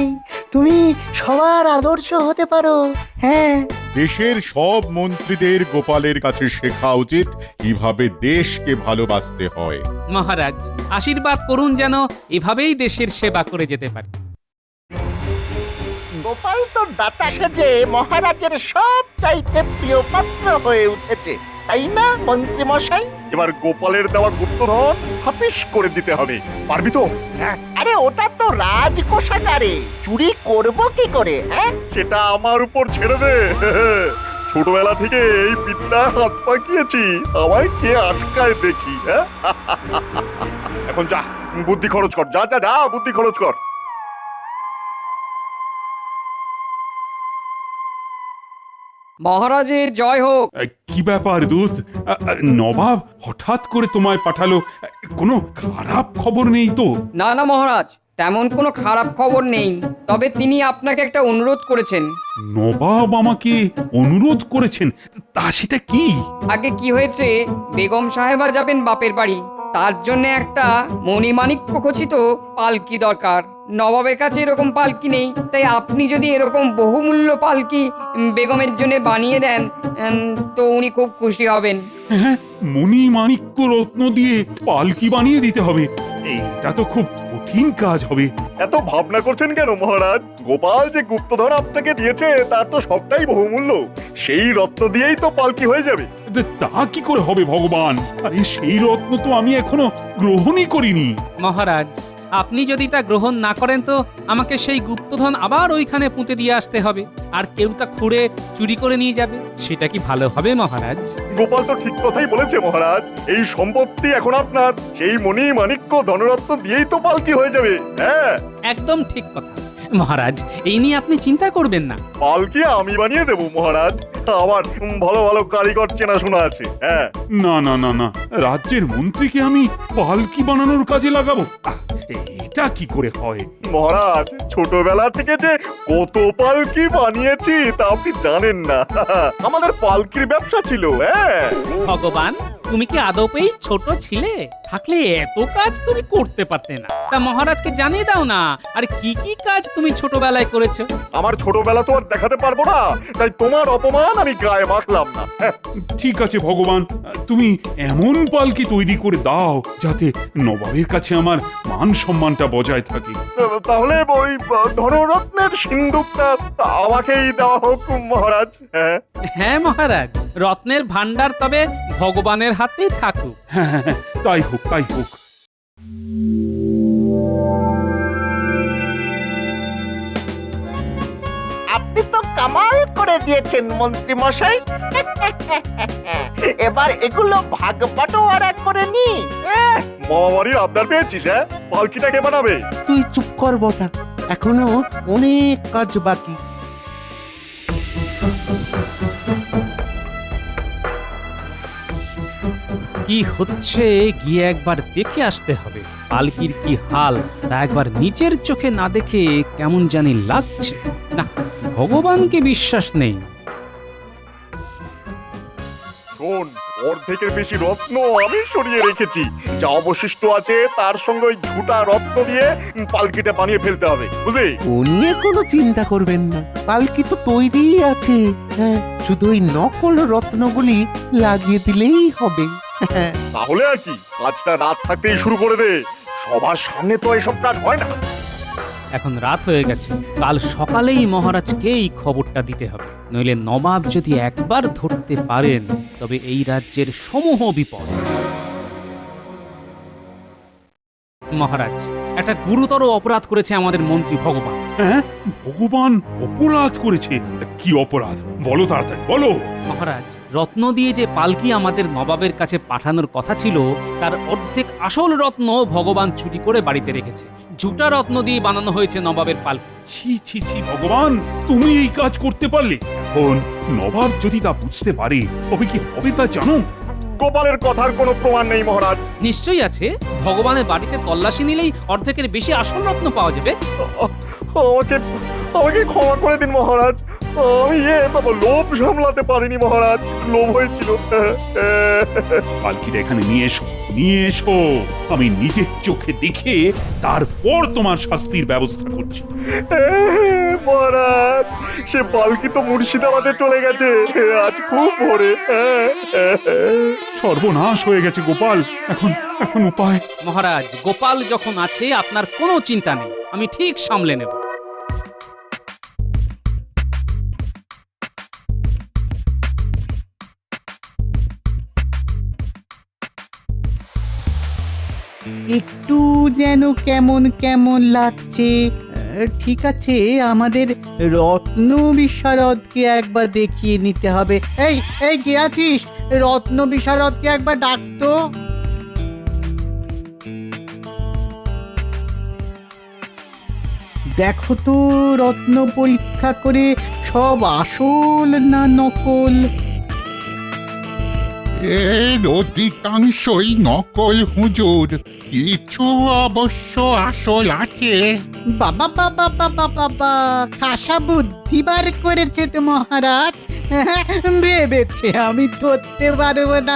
তুমি সবার আদর্শ হতে পারো। হ্যাঁ, দেশের সব মন্ত্রীদের গোপালের কাছে শেখা উচিত কিভাবে দেশকে ভালোবাসতে হয়। মহারাজ আশীর্বাদ করুন যেন এভাবেই দেশের সেবা করে যেতে পারি। গোপাল তো দাতা সেজে মহারাজের সব চাইতে প্রিয় পাত্র হয়ে উঠেছে, তাই না মন্ত্রী মশাই? এবার গোপালের দেওয়া গুপ্তধন হাফিস করে দিতে হবে। পারবি তো? আরে ওটা তো রাজকোষাগারে, চুরি করব কি করে? হ্যাঁ, সেটা আমার উপর ছেড়ে দে। ছোটবেলা থেকে এই বিদ্যা হাত পাকিয়েছি, আমায় কে আটকায় দেখি। হ্যাঁ, এখন যা বুদ্ধি খরচ কর, যা যা যা বুদ্ধি খরচ কর। মহারাজের জয় হোক। কি ব্যাপার দূত? নবাব হঠাৎ করে তোমায় পাঠালো, কোনো খারাপ খবর নেই তো? না না মহারাজ, তেমন কোনো খারাপ খবর নেই, তবে তিনি আপনাকে একটা অনুরোধ করেছেন। নবাব আমাকে অনুরোধ করেছেন? তা সেটা কি? আগে কি হয়েছে, বেগম সাহেবা যাবেন বাপের বাড়ি, তার জন্য একটা মণিমাণিক্য খচিত পালকি দরকার। নবাবের কাছে এরকম পালকি নেই, তাই আপনি যদি এরকম বহুমূল্য পালকি বেগমের জন্য বানিয়ে দেন তো উনি খুব খুশি হবেন। হ্যাঁ, মণি মাণিক্য রত্ন দিয়ে পালকি বানিয়ে দিতে হবে? এইটা তো খুব কঠিন কাজ হবে। এত ভাবনা করছেন কেন মহারাজ? গোপাল যে গুপ্তধন আপনাকে দিয়েছে তার তো সবটাই বহুমূল্য, সেই রত্ন দিয়েই তো পালকি হয়ে যাবে। তা কি করে হবে ভগবান? আরে সেই রত্ন তো আমি এখনো গ্রহণই করিনি। মহারাজ আপনি যদি তা গ্রহণ না করেন তো আমাকে সেই গুপ্তধন আবার ওইখানে পুঁতে দিয়ে আসতে হবে, আর কেউ তা খুঁড়ে চুরি করে নিয়ে যাবে। সেটা কি ভালো হবে মহারাজ? গোপাল তো ঠিক কথাই বলেছে মহারাজ, এই সম্পত্তি এখন আপনার, সেই মণি মাণিক্য ধনরত্ন দিয়েই তো পালকি হয়ে যাবে। হ্যাঁ, একদম ঠিক কথা মহারাজ, এই নিয়ে আপনি চিন্তা করবেন না। পালকি আমি বানিয়ে দেবো মহারাজ, আমার ভালো ভালো কারিগর চেনাশোনা আছে। হ্যাঁ, না না না না, রাজ্যের মন্ত্রীকে আমি পালকি বানানোর কাজে লাগাবো? এটা কি করে হয়? মহারাজ ছোটবেলা থেকে যে কত পালকি বানিয়েছি তা আপনি জানেন না। আমাদের পালকির ব্যবসা ছিল। হ্যাঁ, ভগবান, তুমি কি আদপেই ছোট ছিলে? থাকলে এত কাজ তুমি করতে পারতে না। তা মহারাজকে জানিয়ে দাও না, আর কি কি কাজ তুমি ছোটবেলায় করেছো। আমার ছোটবেলা তো আর দেখাতে পারবো না, তাই তোমার অপমান আমি গায়ে মাখলাম না। ঠিক আছে ভগবান, তুমি এমন পালকি তৈরি করে দাও যাতে নবাবের কাছে আমার মান সম্মানটা বজায় থাকে। তাহলে ওই ধনরত্নের সিন্ধুকটা আমাকেই দেওয়া হোক মহারাজ। হ্যাঁ মহারাজ, রত্নের ভান্ডার তবে ভগবানের হাতেই থাকুক। হ্যাঁ, তাই হোক তাই হোক। আপনি তো কামাল করে দিয়েছেন মন্ত্রী মশাই। এবার এগুলো ভাগ বাটোয়ারা করে নি। মামাবাড়ির আবদার পেয়েছিস? হ্যাঁ, পালকিটা কে বানাবে? তুই চুপ কর বটা, এখনো অনেক কাজ বাকি। কি হচ্ছে গিয়ে একবার দেখে আসতে হবে। পালকির কি হাল তা একবার নিচের চোখে না দেখে কেমন জানি লাগছে। না, ভগবানকে বিশ্বাস নেই। শোন, অর্ধেকের বেশি রত্ন আমি সরিয়ে রেখেছি, যা অবশিষ্ট আছে তার সঙ্গে ওই ঝুটা রত্ন দিয়ে পালকিটা বানিয়ে ফেলতে হবে, বুঝলি? ও নিয়ে কোনো চিন্তা করবেন না, পালকি তো তৈরিই আছে। হ্যাঁ, শুধু ওই নকল রত্নগুলি লাগিয়ে দিলেই হবে। তাহলে আর কি, কাজটা রাত থাকতেই শুরু করে দে। সবার সামনে তো এসব কাজ হয় না। এখন রাত হয়ে গেছে, কাল সকালেই মহারাজকে এই খবরটা দিতে হবে, নইলে নবাব যদি একবার ধরতে পারেন তবে এই রাজ্যের সমূহ বিপদ। মহারাজ, একটা গুরুতর অপরাধ করেছে আমাদের মন্ত্রী ভগবান। হ্যাঁ, ভগবান অপরাধ করেছে? কি অপরাধ বলো, তাড়াতাড়ি বলো। মহারাজ, রত্ন দিয়ে যে পালকি আমাদের নবাবের কাছে পাঠানোর কথা ছিল তার অর্ধেক আসল রত্ন ভগবান চুরি করে বাড়িতে রেখেছে। ঝুটা রত্ন দিয়ে বানানো হয়েছে নবাবের পালকি। ছি ছি ছি ভগবান, তুমি এই কাজ করতে পারলে? এখন নবাব যদি তা বুঝতে পারে তবে কি হবে তা জানো? গোপালের কথার কোনো প্রমাণ নেই মহারাজ। নিশ্চয়ই আছে, ভগবানের বাড়িতে তল্লাশি নিলেই অর্ধেকের বেশি আসল রত্ন পাওয়া যাবে। আমাকে আমাকে ক্ষমা করে দিন মহারাজ, আমি লোভ সামলাতে পারিনি মহারাজ, লোভ হয়েছিল। পালকিটা এখানে নিয়ে এসো, নিয়ে এসো, আমি নিজের চোখে দেখে তারপর তোমার শাস্তির ব্যবস্থা করছি। মহারাজ, সে পালকি তো মুর্শিদাবাদে চলে গেছে আজ খুব ভোরে। সর্বনাশ হয়ে গেছে গোপাল, এখন এখন উপায়? মহারাজ, গোপাল যখন আছে আপনার কোনো চিন্তা নেই, আমি ঠিক সামলে নেব। একটু যেন কেমন কেমন লাগছে। ঠিক আছে, আমাদের রত্ন বিশারদকে একবার দেখিয়ে নিতে হবে। এই এই কে আছিস? রত্ন বিশারদকে একবার ডাকতো। দেখো তো রত্ন পরীক্ষা করে সব আসল না নকল। এর অধিকাংশই নকল হুজুর, কিছু অবশ্য আসল আছে। বাবা বাবা বাবা বাবা, খাসা বুদ্ধি বার করেছে তো মহারাজ। ভেবেছে আমি ধরতে পারবো না,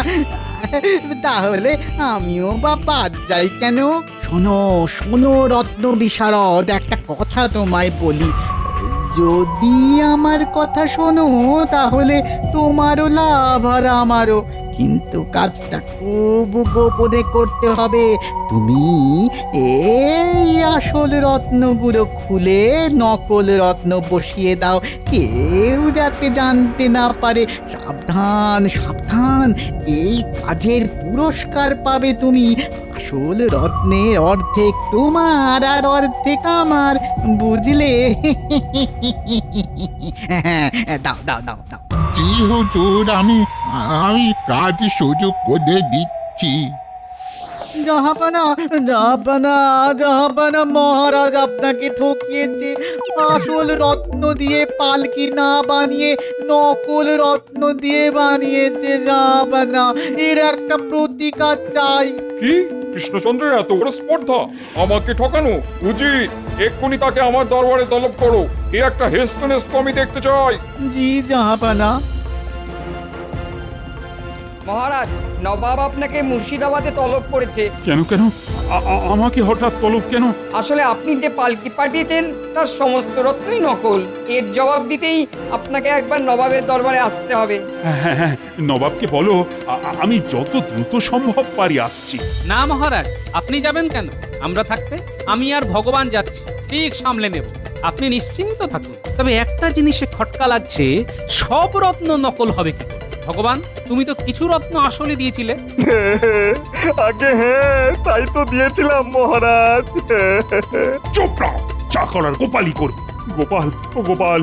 তাহলে আমিও বা বাদ যাই কেন? শোনো শোনো রত্ন বিশারদ, একটা কথা তোমায় বলি, যদি আমার কথা শোনো তাহলে তোমারও লাভ আর আমারও, কিন্তু কাজটা খুব গোপনে করতে হবে। তুমি এই আসল রত্নগুলো খুলে নকল রত্ন বসিয়ে দাও, কেউ যাতে জানতে না পারে। সাবধান সাবধান, এই কাজের পুরস্কার পাবে তুমি। আসল রত্নের অর্ধেক তোমার আর অর্ধেক আমার, বুঝলে? দাও দাও দাও দাও। জি হুজুর, আমি কাজ শুরু করে দিচ্ছি। জাহাপানা জাহাপানা জাহাপানা, মহারাজ আপনাকে ঠকিয়েছে। আসল রত্ন দিয়ে পালকি না বানিয়ে নকল রত্ন দিয়ে বানিয়েছে জাহাপানা। এর একটা প্রতিকার চাই। কি কৃষ্ণচন্দ্রের এত বড় স্পর্ধা, আমাকে ঠকানো উচিত। এক্ষুনি তাকে আমার দরবারে তলব করো, এ একটা হেস্তনেস্ত আমি দেখতে চাই। জি জাহাপানা। মহারাজ, নবাব আপনাকে মুর্শিদাবাদে তলব করেছে। কেন কেন আমাকে হঠাৎ তলব কেন? আসলে আপনি যে পালকি পাঠিয়েছেন তার সমস্ত রত্নই নকল। এর জবাব দিতেই আপনাকে একবার নবাবের দরবারে আসতে হবে। হ্যাঁ হ্যাঁ, নবাবকে বলো আমি যত দ্রুত সম্ভব পারি আসছি। না মহারাজ, আপনি যাবেন কেন? আমরা থাকতে আমি আর ভগবান যাচ্ছি, ঠিক সামলে নেব, আপনি নিশ্চিন্ত থাকুন। তবে একটা জিনিসে খটকা লাগছে, সব রত্ন নকল হবে কি করে? ভগবান, তুমি তো কিছু রত্ন আসলে দিয়েছিলে। আগে হ্যাঁ, তাই তো দিয়েছিলাম মহারাজ। চুপ রাও, যা করার গোপালই করবে। গোপাল ও গোপাল,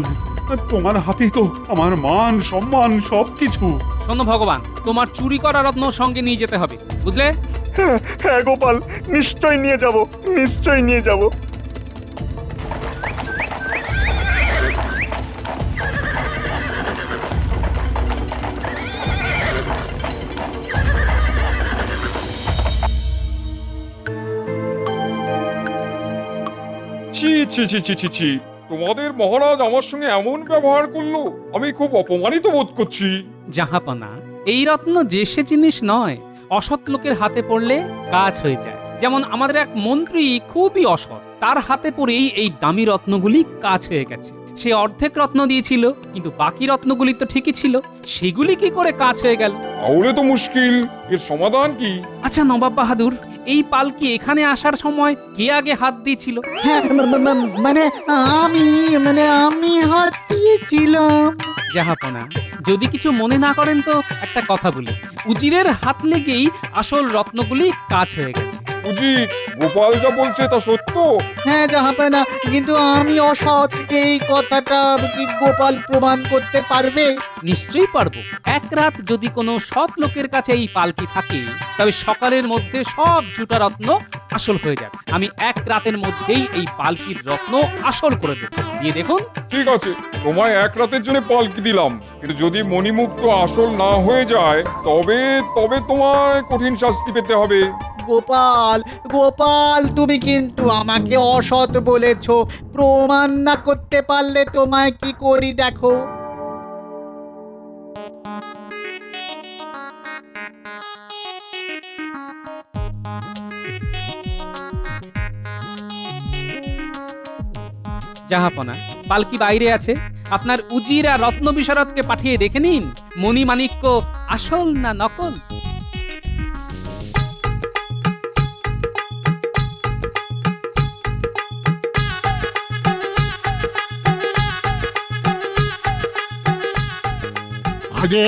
তোমার হাতেই তো আমার মান সম্মান সবকিছু। শোনো ভগবান, তোমার চুরি করা রত্ন সঙ্গে নিয়ে যেতে হবে, বুঝলে? হ্যাঁ গোপাল, নিশ্চয় নিয়ে যাব, নিশ্চয় নিয়ে যাব। ছি ছি ছি ছি ছি ছি, তোমাদের মহারাজ আমার সঙ্গে এমন ব্যবহার করলো, আমি খুব অপমানিত বোধ করছি। জাহাপনা, এই রত্ন যে সে জিনিস নয়, অসৎ লোকের হাতে পড়লে কাজ হয়ে যায়। যেমন আমাদের এক মন্ত্রী খুবই অসৎ, তার হাতে পড়েই এই দামি রত্নগুলি কাজ হয়ে গেছে। সে অর্ধেক রত্ন দিয়েছিল, কিন্তু বাকি রত্নগুলি তো ঠিকই ছিল, সেগুলি কি করে কাজ হয়ে গেল? তাহলে তো মুশকিল, এর সমাধান কি? আচ্ছা নবাব বাহাদুর, এই পালকি এখানে আসার সময় কে আগে হাত দিয়েছিল? হ্যাঁ আমি হাত দিয়েছিলাম। জাহাপনা, যদি কিছু মনে না করেন তো একটা কথা বলি। উজিরের হাত লেগেই আসল রত্নগুলি কাজ হয়ে গেছে। উজির, গোপাল যা বলছে তা সত্য? হ্যাঁ জাহাপনা, কিন্তু আমি অসৎ, এই কথাটা কি গোপাল প্রমাণ করতে পারবে? নিশ্চয়ই পারবো। এক রাত যদি কোনো সৎ লোকের কাছে এই পালকি থাকে, তবে সকালের মধ্যে সব ঝুটা রত্ন আসল হয়ে যাবে। আমি এক রাতের মধ্যেই এই পালকির রত্ন আসল করে দেবো। দিয়ে দেখুন। ঠিক আছে, তোমায় এক রাতের জন্য পালকি দিলাম, কিন্তু যদি মণিমুক্ত আসল না হয়ে যায় তবে তোমায় কঠিন শাস্তি পেতে হবে। গোপাল, তুমি কিন্তু আমাকে অসৎ বলেছো। প্রমাণ না করতে পারলে তোমায় কি করি দেখো। জাহাপনা, পালকি বাইরে আছে। আপনার উজির আর রত্ন বিশারদকে পাঠিয়ে দেখে নিন মণিমাণিক্য আসল না নকল। আরে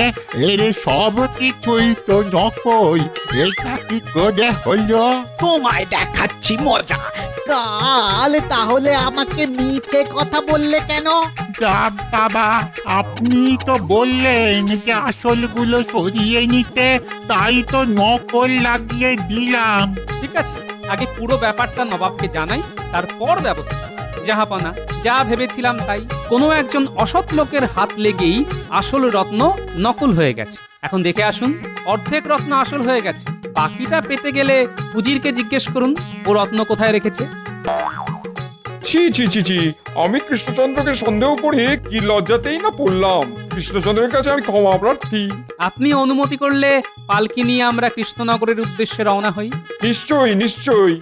এর সব কিছুই তো নকল, এটা কি করে হলো? তোমায় দেখাচ্ছি মজা। কাল তাহলে আমাকে মিথ্যে কথা বললে কেন? যাক বাবা, আপনি তো বললেন যে আসলগুলো সরিয়ে নিতে, তাই তো নকল লাগিয়ে দিলাম। ঠিক আছে, আগে পুরো ব্যাপারটা নবাবকে জানাই, তারপর ব্যবস্থা। জাহাপনা, যা ভেবেছিলাম তাই। কোনো একজন অসৎ লোকের হাত লেগেই আসল রত্ন নকল হয়ে গেছে। এখন দেখে আসুন, অর্ধেক রত্ন আসল হয়ে গেছে। বাকিটা পেতে গেলে উজিরকে জিজ্ঞেস করুন ও রত্ন কোথায় রেখেছে। ছি ছি ছি ছি, আমি কৃষ্ণচন্দ্রকে সন্দেহ করে কি লজ্জাতেই না পড়লাম। কৃষ্ণচন্দ্রের কাছে আমি ক্ষমা প্রার্থী। আপনি অনুমতি করলে পালকি নিয়ে আমরা কৃষ্ণনগরের উদ্দেশ্যে রওনা হই। নিশ্চয়ই নিশ্চয়ই।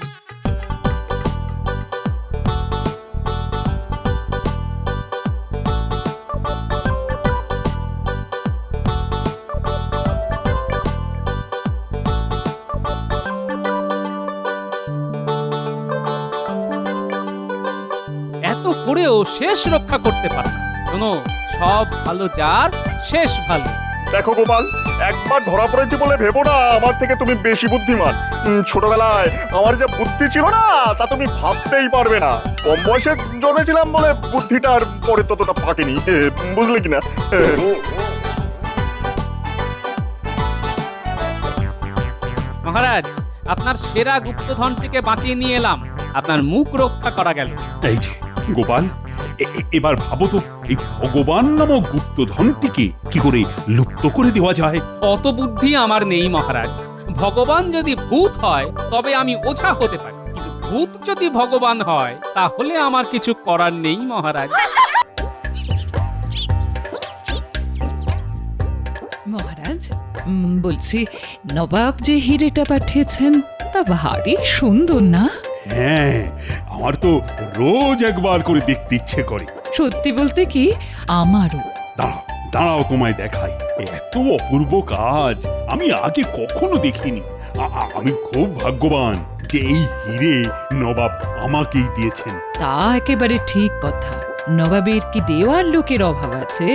এত করেও শেষ রক্ষা করতে পারে না। শোনো, সব ভালো যার শেষ ভালো। দেখো গোপাল, একবার ধরা পড়েছি বলে ভেবো না আমার থেকে তুমি বেশি বুদ্ধিমান। ছোটবেলায় আমার যে বুদ্ধি ছিল না তা তুমি ভাবতেই পারবে না। কম বয়সে জন্মেছিলাম বলে বুদ্ধিটা আর পরে ততটা পাকেনি, বুঝলে কিনা? মহারাজ, আপনার সেরা গুপ্তধনটিকে বাঁচিয়ে নিয়ে এলাম। আপনার মুখ রক্ষা করা গেল। এই যে গোপাল, এবার ভাবো তো, এই ভগবান নামক গুপ্তধনটিকে কি করে লুপ্ত করে দেওয়া যায়? অত বুদ্ধি আমার নেই মহারাজ। ভগবান যদি ভূত হয় তবে আমি ওঝা হতে পারি, কিন্তু ভূত যদি ভগবান হয় তাহলে আমার কিছু করার নেই মহারাজ। মহারাজ, বলছি নবাব যে হিরেটা পাঠিয়েছেন তা ভারী সুন্দর না? হ্যাঁ, আমার তো রোজ একবার করে দেখতে ইচ্ছে করে। সত্যি বলতে কি, আমারও। দাঁড়াও দাঁড়াও, তোমায় দেখাই। এত অপূর্ব কাজ আমি আগে কখনো দেখিনি। আমি খুব ভাগ্যবান যে এই হিরে নবাব আমাকেই দিয়েছেন। তা একেবারে ঠিক কথা। নবাবের কি দেওয়ার লোকের অভাব আছে?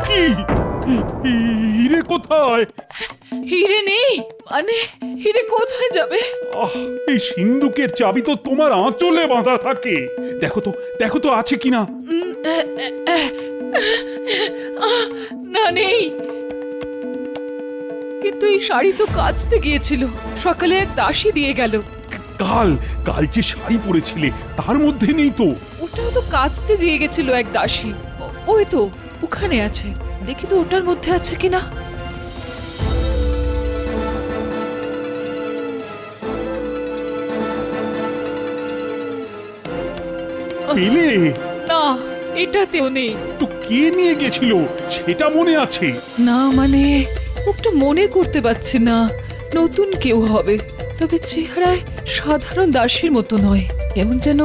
কি হিরে কোথায়? হিরে নেই মানে হিরে কোথায় যাবে? এই সিন্ধুকের চাবি তো তোমার আঁচলে বাঁধা থাকে। দেখো তো আছে কিনা। না, নেই। কিন্তু এই শাড়ি তো কাচতে গিয়েছিল, সকালে এক দাসী দিয়ে গেল। কাল যে শাড়ি পরেছিলে তার মধ্যে নেই তো। ওটাও তো কাচতে দিয়ে গেছিল এক দাসী। ওই তো ওখানে আছে, দেখি তো ওটার মধ্যে আছে কিনা। পেলে? না, এটাতেও নেই। তো কে নিয়ে গেছিল সেটা মনে আছে? না মানে ওটা মনে করতে পারছি না। নতুন কেউ হবে। তবে চেহারায় সাধারণ দাসীর মতো নয়, এমন যেন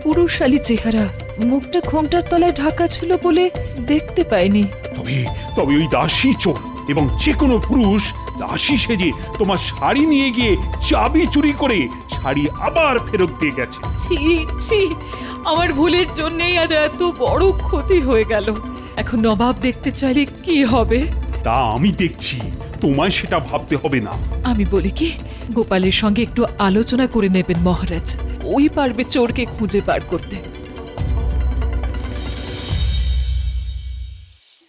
পুরুষালী চেহারা। মুখটা ঘোমটার তলায় ঢাকা ছিল বলে দেখতে পাইনি। তবে তবে ওই দাসী চোর এবং যে কোনো পুরুষ দাসী সেজে তোমার শাড়ি নিয়ে গিয়ে চাবি চুরি করে শাড়ি আবার ফেরত দিয়ে গেছে। ছি ছি, আমার ভুলের জন্যই আজ এত বড় ক্ষতি হয়ে গেল। এখন নবাব দেখতে চাইলে কি হবে? তা আমি দেখছি, তোমায় সেটা ভাবতে হবে না। আমি বলি কি, গোপালের সঙ্গে একটু আলোচনা করে নেবেন মহারাজ, ওই পারবে চোরকে খুঁজে বার করতে।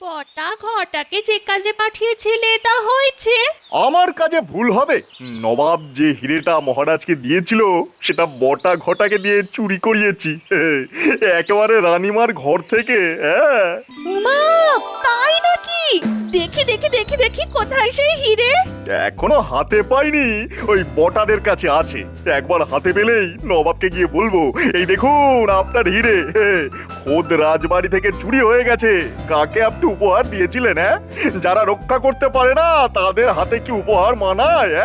বটা ঘটাকে যে কাজে পাঠিয়েছিলে তা হয়েছে? আমার কাজে ভুল হবে? নবাব যে হিরেটা মহারাজকে দিয়েছিল সেটা বটা ঘটাকে দিয়ে চুরি করিয়েছি, একেবারে রানীমার ঘর থেকে। হ্যাঁ, উমা, তাই নাকি? দেখি দেখি দেখি দেখি, কোথায় সেই হিরে? এখনো হাতে পাইনি, ওই বটাদের কাছে আছে। একবার হাতে পেলেই নবাবকে গিয়ে বলবো, এই দেখুন আপনার হিরে, খোদ রাজবাড়ি থেকে চুরি হয়ে গেছে। কাকে আপনি উপহার দিয়েছিলেন? হ্যাঁ, যারা রক্ষা করতে পারে না তাদের হাতে কি উপহার মানায়?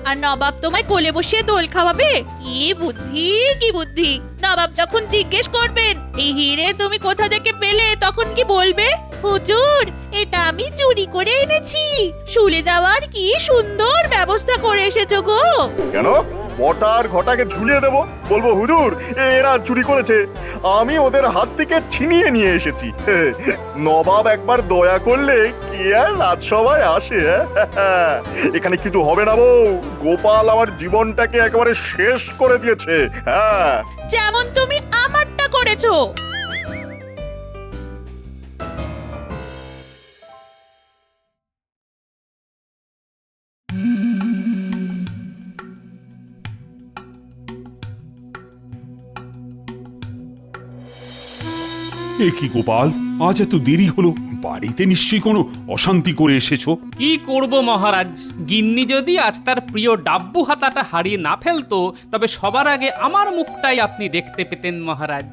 আর নবাব তোমায় কোলে বসিয়ে দোল খাওয়াবে? কি বুদ্ধি, কি বুদ্ধি! নবাব যখন জিজ্ঞেস করবেন এই হিরে তুমি কোথা থেকে পেলে, তখন কি বলবে? হুজুর, এটা আমি চুরি করে এনেছি। শুলে যাওয়ার কি সুন্দর ব্যবস্থা করে এসেছো গো। কেন বটার ঘটাকে ঝুলিয়ে দেবো? বলবো হুজুর এরা চুরি করেছে, আমি ওদের হাত থেকে ছিনিয়ে নিয়ে এসেছি। নবাব একবার দয়া করলে কি আর রাজসভায় আসে? এখানে কিছু হবে না বউ, গোপাল আমার জীবনটাকে একেবারে শেষ করে দিয়েছে। হ্যাঁ, যেমন তুমি আমারটা করেছো। এ কি গোপাল, আজ এত দেরি হলো? বাড়িতে নিশ্চয়ই কোনো অশান্তি করে এসেছো। কি করব মহারাজ, গিন্নি যদি আজ তার প্রিয় ডাব্বু হাতাটা হারিয়ে না ফেলতো তবে সবার আগে আমার মুখটাই আপনি দেখতে পেতেন মহারাজ।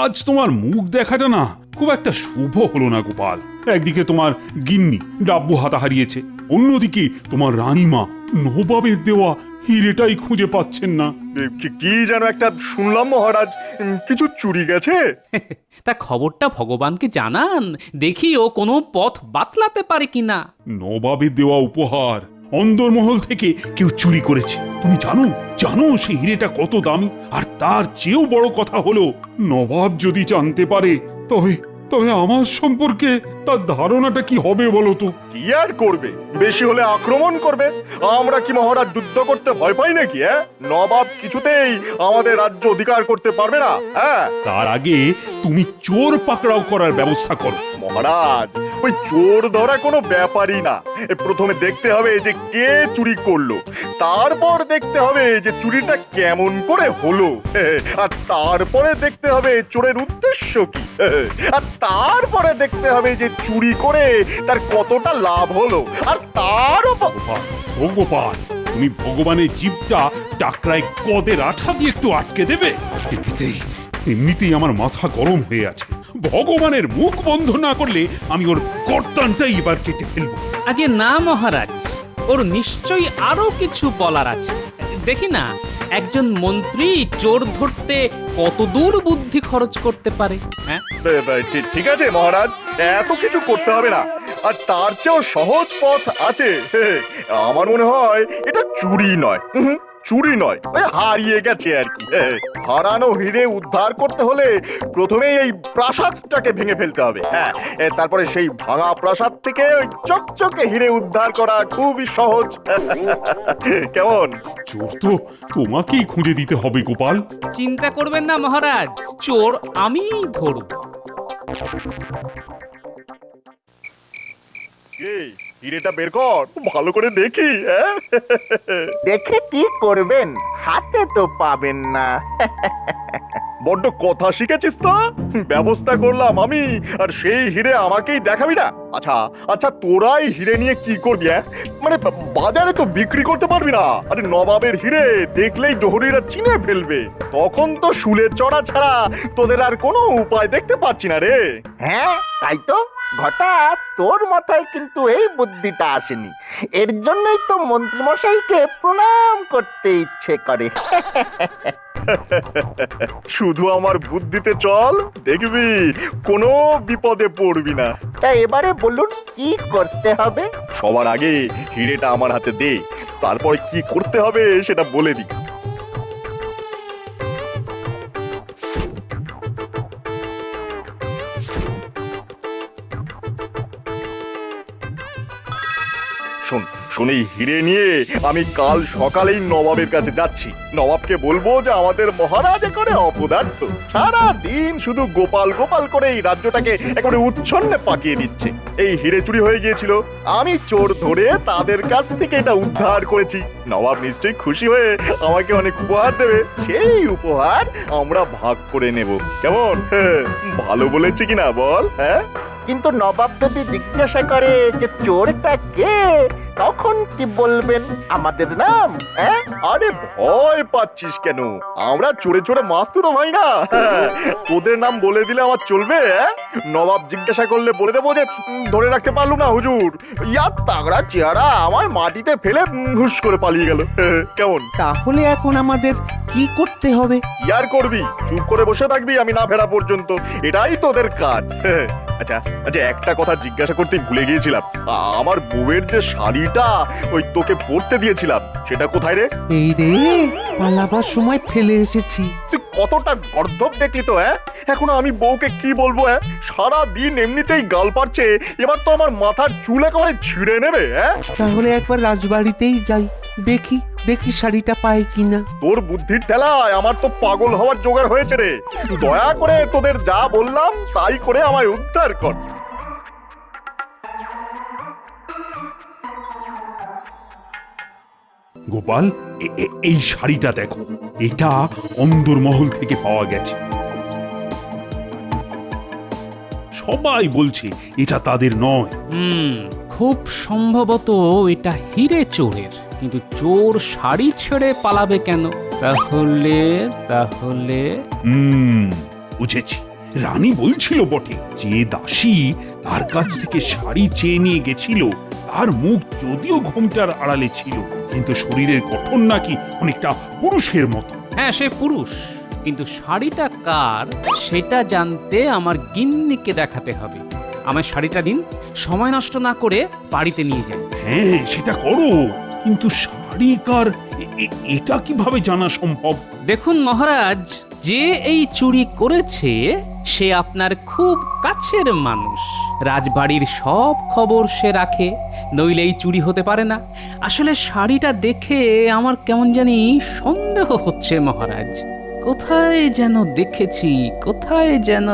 আজ তোমার মুখ দেখাটা না খুব একটা শুভ হলো না গোপাল। একদিকে তোমার গিন্নি ডাব্বু হাতা হারিয়েছে, অন্যদিকে তোমার রানীমা নবাবের দেওয়া হিরেটাই খুঁজে পাচ্ছেন না। কি যেন একটা শুনলাম মহারাজ, কিছু চুরি গেছে। তা খবরটা ভগবানকে জানান, দেখি ও কোনো পথ বাতলাতে পারে কিনা। নবাবের দেওয়া উপহার অন্দরমহল থেকে কেউ চুরি করেছে। তুমি জানো জানো সেই হিরেটা কত দামি? আর তার চেয়েও বড় কথা হলো, নবাব যদি জানতে পারে তবে তবে আমার সম্পর্কে তার ধারণাটা কি হবে বলো তো? কি আর করবে, বেশি হলে আক্রমণ করবে। আমরা কি মহারাজ যুদ্ধ করতে ভয় পাই নাকি? নবাব কিছুতেই আমাদের রাজ্য অধিকার করতে পারবে না। হ্যাঁ, তার আগে তুমি চোর পাকড়াও করার ব্যবস্থা করো। মহারাজ, ওই চোর ধরা কোনো ব্যাপারই না। প্রথমে দেখতে হবে যে কে চুরি করলো, তারপর দেখতে হবে যে চুরিটা কেমন করে হলো, আর তারপরে দেখতে হবে চোরের উদ্দেশ্য কি, আর তারপরে দেখতে হবে যে চুরি করে তার কতটা লাভ হলো, আর তার ও গোপাল, তুমি ভগবানের জীবটা টাকরায় কদের আঠা দিয়ে একটু আটকে দেবে? এমনিতেই আমার মাথা গরম হয়ে আছে। ভগবানের মুখ বন্ধ না করলে আমি ওর গর্দানটাই এবার কেটে ফেলবো। আগে না মহারাজ, ওর নিশ্চয়ই আরো কিছু বলার আছে। দেখি না একজন মন্ত্রী চোর ধরতে কত দূর বুদ্ধি খরচ করতে পারে। হ্যাঁ, ঠিক আছে মহারাজ, এত কিছু করতে হবে না। আর তার চেয়েও সহজ পথ আছে। আমার মনে হয় এটা চুরি নয়, চুরি নয়, ওই হারিয়ে গেছে আর কি। হারানো হিরে উদ্ধার করতে হলে প্রথমেই এই প্রাসাদটাকে ভেঙে ফেলতে হবে। হ্যাঁ, তারপরে সেই ভাঙা প্রাসাদ থেকে ওই চকচকে হিরে উদ্ধার করা খুবই সহজ। কেমন? চোর তো তোমাকেই খুঁজে দিতে হবে গোপাল। চিন্তা করবেন না মহারাজ, চোর আমিই ধরব। হিরেটা বের কর, ভালো করে দেখি। দেখে কি করবেন, হাতে তো পাবেন না। বড্ড কথা শিখেছিস তো। ব্যবস্থা করলাম আমি, আর সেই হিরে আমাকেই দেখাবি না? আচ্ছা আচ্ছা, তোরাই হিরে নিয়ে কি করবি? মানে বাজারে তো বিক্রি করতে পারবি না। আরে নবাবের হিরে দেখলেই জহুরিরা চিনে ফেলবে, তখন তো শুলে চড়া ছাড়া তোদের আর কোনো উপায় দেখতে পাচ্ছি না রে। হ্যাঁ তাই তো ঘটা, তোর মাথায় কিন্তু এই বুদ্ধিটা আসেনি। এর জন্যই তো মন্ত্রীমশাইকে প্রণাম করতে ইচ্ছে করে। শুধু আমার বুদ্ধিতে চল, দেখবি কোনো বিপদে পড়বি না। তা এবারে বলুন কি করতে হবে? সবার আগে হিরেটা আমার হাতে দে, তারপরে কি করতে হবে সেটা বলে দিই। শোন, এই হিরে নিয়ে আমি কাল সকালেই নবাবের কাছে যাচ্ছি। নবাবকে বলবো যে আমাদের মহারাজ এখানে অপদার্থ, সারা দিন শুধু গোপাল গোপাল করে এই রাজ্যটাকে একেবারে উচ্ছন্নে পাকিয়ে দিচ্ছে। এই হিরে চুরি হয়ে গিয়েছিল, আমি চোর ধরে তাদের কাছ থেকে এটা উদ্ধার করেছি। নবাব নিশ্চয়ই খুশি হয়ে আমাকে অনেক উপহার দেবে, সেই উপহার আমরা ভাগ করে নেব। কেমন? ভালো বলেছি কিনা বল? হ্যাঁ, কিন্তু নবাব যদি জিজ্ঞাসা করে যে চোরটা কে, তখন কি বলবেন? আমাদের নাম? আরে ভয় পাচ্ছিস কেন? আমরা চোরে চোরে মাস্ত তো ভাই না। তোদের নাম বলে দিলে আমার চলবে? নবাব জিজ্ঞাসা করলে বলে দেবো যে ধরে রাখতে পারলুম না হুজুর, ইয়ার তাগড়া চেহারা আমার মাটিতে ফেলে হুশ করে পালিয়ে গেল। কেমন? তাহলে এখন আমাদের কি করতে হবে? ইয়ার করবি, চুপ করে বসে থাকবি আমি না ফেরা পর্যন্ত, এটাই তোদের কাজ। আচ্ছা আচ্ছা, একটা কথা জিজ্ঞাসা করতেই ভুলে গিয়েছিলাম, আমার বউয়ের যে শাড়িটা ওই তোকে পরতে দিয়েছিলাম সেটা কোথায় রে? এই রে, পালাবার সময় ফেলে এসেছি। তুই কতটা গর্ধব দেখলি তো। এখন আমি বউকে কি বলবো? সারা দিন এমনিতেই গাল পারছে, এবার তো আমার মাথার চুল একেবারে ছিঁড়ে নেবে। তাহলে একবার রাজবাড়িতেই যাই, দেখি দেখি শাড়িটা পাই কিনা। তোর বুদ্ধির ঠেলায় আমার তো পাগল হওয়ার জোগাড় হয়েছে রে। দয়া করে তোদের যা বললাম তাই করে আমায় উদ্ধার কর। গোপাল, এই শাড়িটা দেখো, এটা অন্দরমহল থেকে পাওয়া গেছে। সবাই বলছে এটা তাদের নয়। খুব সম্ভবত এটা হিরে চোরের, কিন্তু চোর শাড়ি ছেড়ে পালাবে কেন? তাহলে তাহলে বুঝেছি। রানী বলছিল বটে যে দাসী তার কাছ থেকে শাড়ি চেয়ে নিয়ে গেছিল, তার মুখ যদিও ঘোমটার আড়ালে ছিল, কিন্তু শরীরের গঠন নাকি অনেকটা পুরুষের মতো। হ্যাঁ, সে পুরুষ, কিন্তু শাড়িটা কার সেটা জানতে আমার গিন্নিকে দেখাতে হবে। আমার শাড়িটা দিন, সময় নষ্ট না করে বাড়িতে নিয়ে যাই। হ্যাঁ, সেটা করো, কিন্তু শাড়ি কার এটা কিভাবে জানা সম্ভব? দেখুন মহারাজ, যে এই চুরি করেছে সে আপনার খুব কাছের মানুষ। রাজবাড়ির সব খবর সে রাখে, নইলে এই চুরি হতে পারে না। আসলে শাড়িটা দেখে আমার কেমন জানি সন্দেহ হচ্ছে মহারাজ। কোথায় যেন দেখেছি, কোথায় যেন।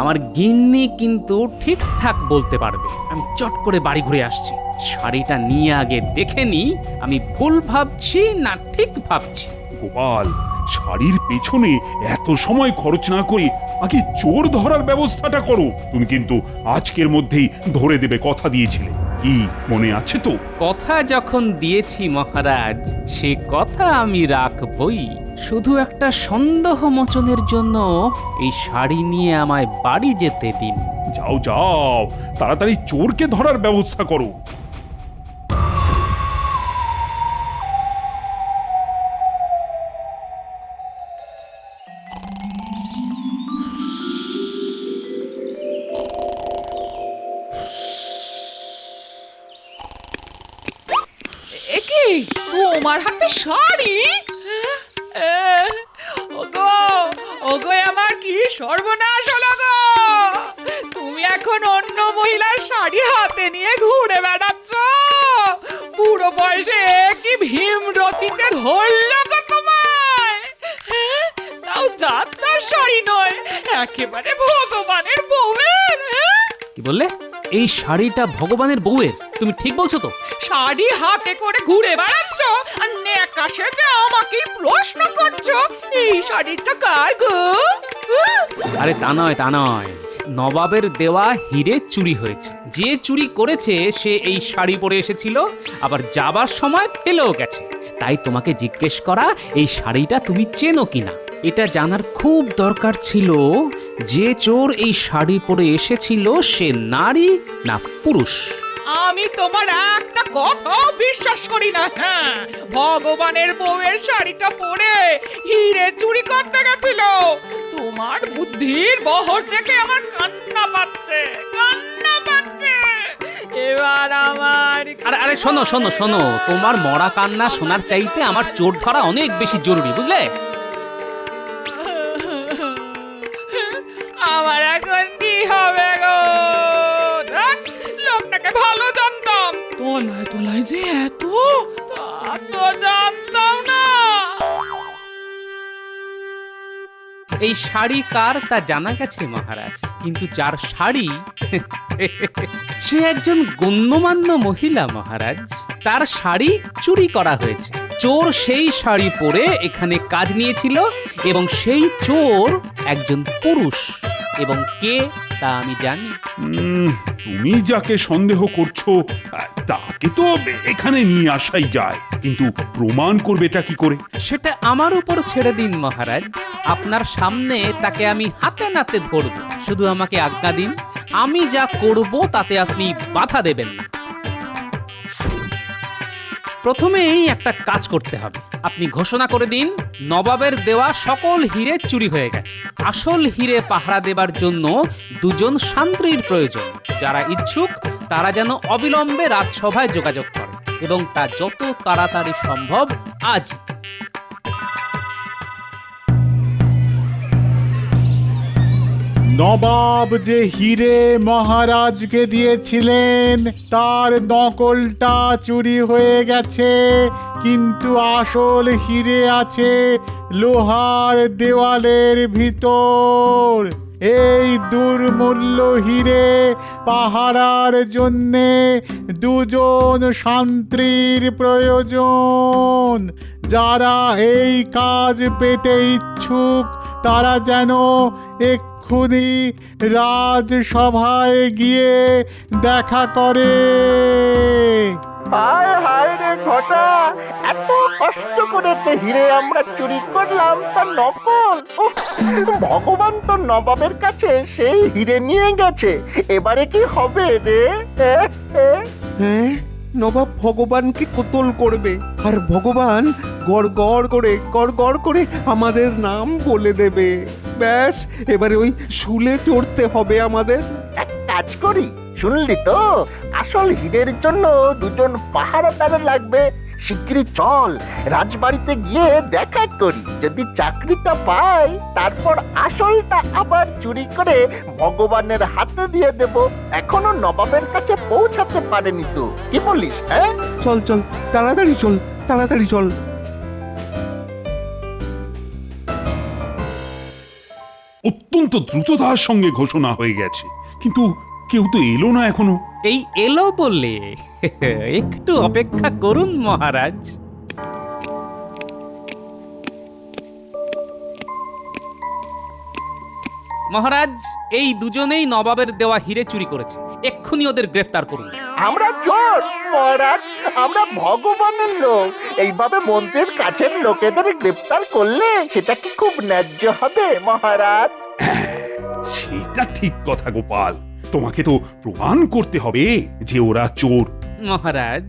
আমার গিন্নি কিন্তু ঠিকঠাক বলতে পারবে। আমি চট করে বাড়ি ঘুরে আসছি। শাড়িটা নিয়ে আগে দেখে নি আমি ভুল ভাবছি না ঠিক ভাবছি। গোপাল, শাড়ির পেছনে এত সময় খরচ না করে আগে চোর ধরার ব্যবস্থাটা করো। তুমি কিন্তু আজকের মধ্যেই ধরে দেবে কথা দিয়েছিলে, কি মনে আছে তো? কথা যখন দিয়েছি মহারাজ, সে কথা আমি রাখবই। শুধু একটা সন্দেহ মোচনের জন্য এই শাড়ি নিয়ে আমায় বাড়ি যেতে দিন। যাও যাও, তাড়াতাড়ি চোরকে ধরার ব্যবস্থা করো। একি তোমার হাতে শাড়ি? ওগো ওগো, আমার কি সর্বনাশ হলো গো! তুমি এখন অন্য মহিলার শাড়ি হাতে নিয়ে ঘুরে বেড়াচ্ছ। বুড়ো বয়সে কি ভীমরতিতে ধরল গো তোমায়? তাও যাত্রার শাড়ি নয়, একেবারে ভগবানের বউয়ের। কি বললে? এই শাড়িটা ভগবানের বউয়ের? তুমি ঠিক বলছো তো? শাড়ি হাতে করে ঘুরে বেড়াচ্ছ আর নেকা কাঁচা সেজে আমাকেই প্রশ্ন করছো এই শাড়িটা কার গো? আরে তা নয় তা নয়, নবাবের দেওয়া হিরে চুরি হয়েছে। যে চুরি করেছে সে এই শাড়ি পরে এসেছিল, আবার যাবার সময় ফেলেও গেছে। তাই তোমাকে জিজ্ঞেস করা এই শাড়িটা তুমি চেনো কিনা। এটা জানার খুব দরকার ছিল যে চোর এই শাড়ি পরে এসেছিল সে নারী না পুরুষ। আমি তোমার একটা কথাও বিশ্বাস করি না। হ্যাঁ, ভগবানের বউয়ের শাড়িটা পরে হিরে চুরি করতে গেছিল। তোমার বুদ্ধির বহর দেখে আমার কান্না পাচ্ছে, কান্না পাচ্ছে। এবার আমার আরে আরে শোনো শোনো শোনো, তোমার মরা কান্না শোনার চাইতে আমার চোর ধরা অনেক বেশি জরুরি, বুঝলে? আমার এখন কি হবে গো? দেখ, লোকটাকে ভালো জানতাম, তলায় তলায় যে এত, তা তো জানতাম না। এই শাড়ি কার তা জানা গেছে মহারাজ, কিন্তু যার শাড়ি সে একজন গণ্যমান্য মহিলা মহারাজ। তার শাড়ি চুরি করা হয়েছে। চোর সেই শাড়ি পরে এখানে কাজ নিয়েছিল এবং সেই চোর একজন পুরুষ। এবং কে তা আমি জানি। তুমি যাকে সন্দেহ করছো তাকে তো এখানে নিয়ে আসাই যায়, কিন্তু প্রমাণ করবেটা কি করে? সেটা আমার উপর ছেড়ে দিন মহারাজ। আপনার সামনে তাকে আমি হাতে নাতে ধরব, শুধু আমাকে আজ্ঞা দিন। আমি যা করব তাতে আপনি বাধা দেবেন না। প্রথমেই একটা কাজ করতে হবে। আপনি ঘোষণা করে দিন নবাবের দেওয়া সকল হিরে চুরি হয়ে গেছে। আসল হিরে পাহারা দেবার জন্য দুজন শান্ত্রীর প্রয়োজন। যারা ইচ্ছুক তারা যেন অবিলম্বে রাজসভায় যোগাযোগ করে এবং তা যত তাড়াতাড়ি সম্ভব আজ। নবাব যে হিরে মহারাজকে দিয়েছিলেন তার নকলটা চুরি হয়ে গেছে, কিন্তু আসল হিরে আছে লোহার দেওয়ালের ভিতর। এই দুর্মূল্য হিরে পাহারার জন্যে দুজন শান্ত্রীর প্রয়োজন। যারা এই কাজ পেতে ইচ্ছুক তারা যেন এক্ষুনি রাজসভায় গিয়ে দেখা করে। হায় হায় রে ঘটা, এত কষ্ট করে যে হিরে আমরা চুরি করলাম তার নকল। উফ, ভগবান তো নবাবের কাছে সেই হিরে নিয়ে গেছে। এবারে কি হবে রে? হ্যাঁ, নবাব ভগবানকে কোতল করবে, আর ভগবান গড় গড় করে আমাদের নাম বলে দেবে। ব্যাস, এবারে ওই শুলে চড়তে হবে আমাদের। এক কাজ করি, শুনলি তো, আসল হীরের জন্য দুজন পাহারাদার লাগবে। শিগগিরই চল, রাজবাড়িতে গিয়ে দেখা করি। যদি চাকরিটা পাই তারপর আসলটা আবার চুরি করে ভগবানের হাতে দিয়ে দেব। এখনো নবাবের কাছে পৌঁছাতে পারেনি তো, কি বলিস? হ্যাঁ, চল চল, তাড়াতাড়ি চল, তাড়াতাড়ি চল। অত্যন্ত দ্রুততার সঙ্গে ঘোষণা হয়ে গেছে, কিন্তু কেউ তো এলো না এখনো। এই এলো বললে একটু অপেক্ষা করুন মহারাজ। মহারাজ, এই দুজনেই নবাবের দেওয়া হিরে চুরি করেছে। এক্ষুনি ওদের গ্রেফতার করুন। আমরা চোর মহারাজ, আমরা ভগবানের লোক। এইভাবে মন্ত্রীর কাছের লোকেদের গ্রেফতার করলে সেটা কি খুব ন্যায্য হবে মহারাজ? সেটা ঠিক কথা গোপাল, তোমাকে তো প্রমাণ করতে হবে যে ওরা চোর। মহারাজ,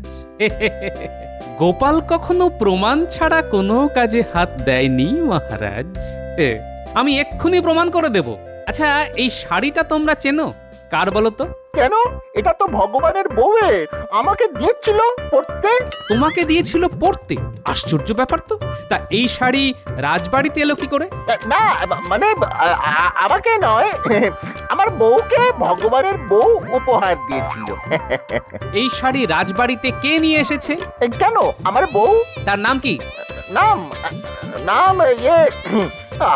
গোপাল কখনো প্রমাণ ছাড়া কোনো কাজে হাত দেয়নি মহারাজ। আমি এক্ষুনি প্রমাণ করে দেব। আচ্ছা, এই শাড়িটা তোমরা চেনো? কার বলো তো? কেন? এটা তো ভগবানের বউয়ের, আমাকে দিয়েছিল পরতে। তোমাকে দিয়েছিল পরতে? আশ্চর্য ব্যাপার তো। তা এই শাড়ি রাজবাড়িতে এলো কি করে? না মানে আমাকে নয়, আমার বউকে ভগবানের বউ উপহার দিয়েছিল। এই শাড়ি রাজবাড়িতে কে নিয়ে এসেছে? কেন, আমার বউ। তার নাম কি? নাম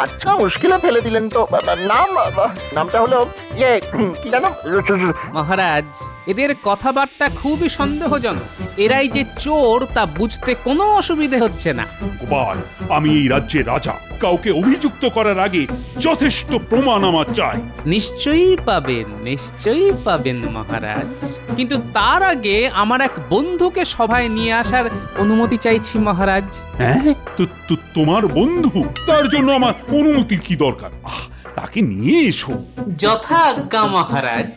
আচ্ছা, মুশকিলে ফেলে দিলেন তো। নামটা হলো কি জানো? মহারাজ, এদের কথাবার্তা খুবই সন্দেহজনক। এরাই যে চোর তা বুঝতে কোনো অসুবিধে হচ্ছে না। গোপাল, আমি এই রাজ্যের রাজা, কাউকে অভিযুক্ত করার আগে যথেষ্ট প্রমাণ আমার চাই। নিশ্চয়ই পাবেন মহারাজ, কিন্তু তার আগে আমার এক বন্ধুকে সভায় নিয়ে আসার অনুমতি চাইছি মহারাজ। হ্যাঁ, তোমার বন্ধু? তার জন্য আমার অনুমতির কি দরকার? তাকে নিয়ে এসো। যথা আজ্ঞা মহারাজ।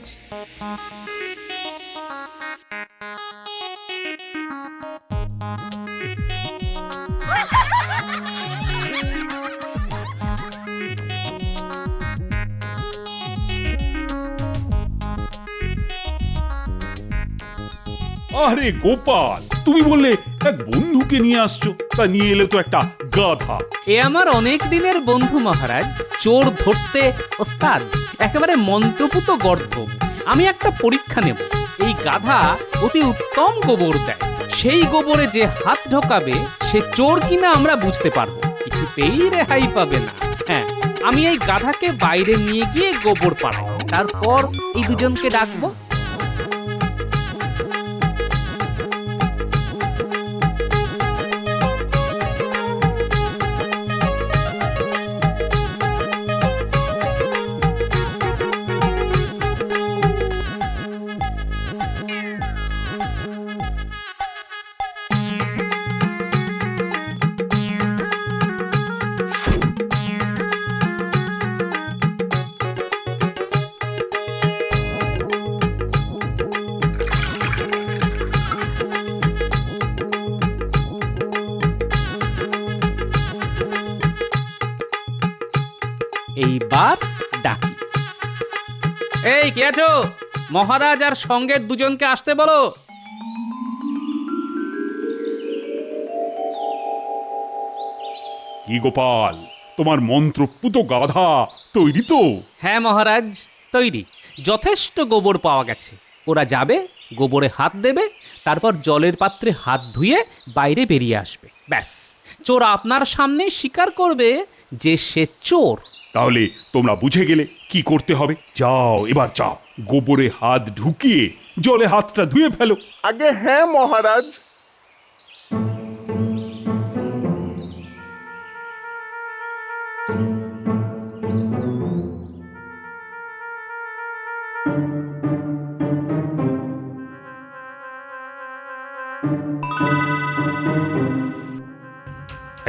আরে গোপাল, তুমি বললে এক বন্ধুকে নিয়ে আসছো, তা নিয়ে এলে তো একটা গাধা। এ আমার অনেক দিনের বন্ধু মহারাজ, চোর ধরতে ওস্তাদ, একেবারে মন্ত্রপুত গর্ধ। আমি একটা পরীক্ষা নেব। এই গাধা অতি উত্তম গোবর দেয়, সেই গোবরে যে হাত ঢোকাবে সে চোর কিনা আমরা বুঝতে পারবো, কিছুতেই রেহাই পাবে না। হ্যাঁ, আমি এই গাধাকে বাইরে নিয়ে গিয়ে গোবর পাড়াই, তারপর এই দুজনকে ডাকবো। এইবার ডাকি। এই কে আছো? মহারাজ আর সঙ্গের দুজনকে আসতে বলো। কি গোপাল, তোমার মন্ত্রপুত গাধা তৈরি তো? হ্যাঁ মহারাজ, তৈরি। যথেষ্ট গোবর পাওয়া গেছে। ওরা যাবে, গোবরে হাত দেবে, তারপর জলের পাত্রে হাত ধুয়ে বাইরে বেরিয়ে আসবে। ব্যাস, চোর আপনার সামনে স্বীকার করবে যে সে চোর। তাহলে তোমরা বুঝে গেলে কি করতে হবে। যাও, এবার যাও, গোবরে হাত ঢুকিয়ে জলে হাতটা ধুয়ে ফেলো। আগে হ্যাঁ মহারাজ।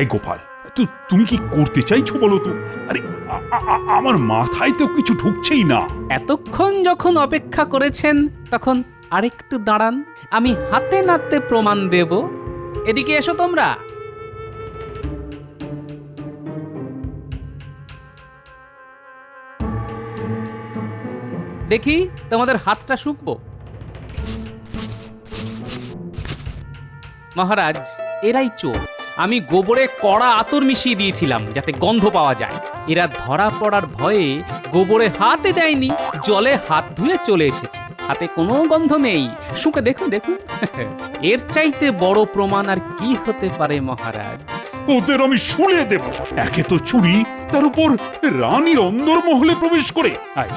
এই গোপাল, তুমি কি করতে চাইছো বলো তো? আরে আমার মাথায় তো কিছু ঢুকছেই না। এতক্ষণ যখন অপেক্ষা করেছেন তখন আরেকটু দাঁড়ান, আমি হাতে নাতে প্রমাণ দেব। এদিকে এসো তোমরা। দেখি তোমাদের হাতটা শুকবো। মহারাজ, এরাই চোর। আমি গোবরে কড়া আতর মিশিয়ে দিয়েছিলাম যাতে গন্ধ পাওয়া যায়। এরা ধরা পড়ার ভয়ে গোবরে হাতে দেয়নি, জলে হাত ধুয়ে চলে এসেছে। হাতে কোনো গন্ধ নেই। শুকে দেখুন দেখুন। এর চাইতে বড় প্রমাণ আর কি হতে পারে মহারাজ? ওদের আমি শুলে দেব। একে তো চুরি, তার উপর রানীর অন্দরমহলে প্রবেশ করে। আয়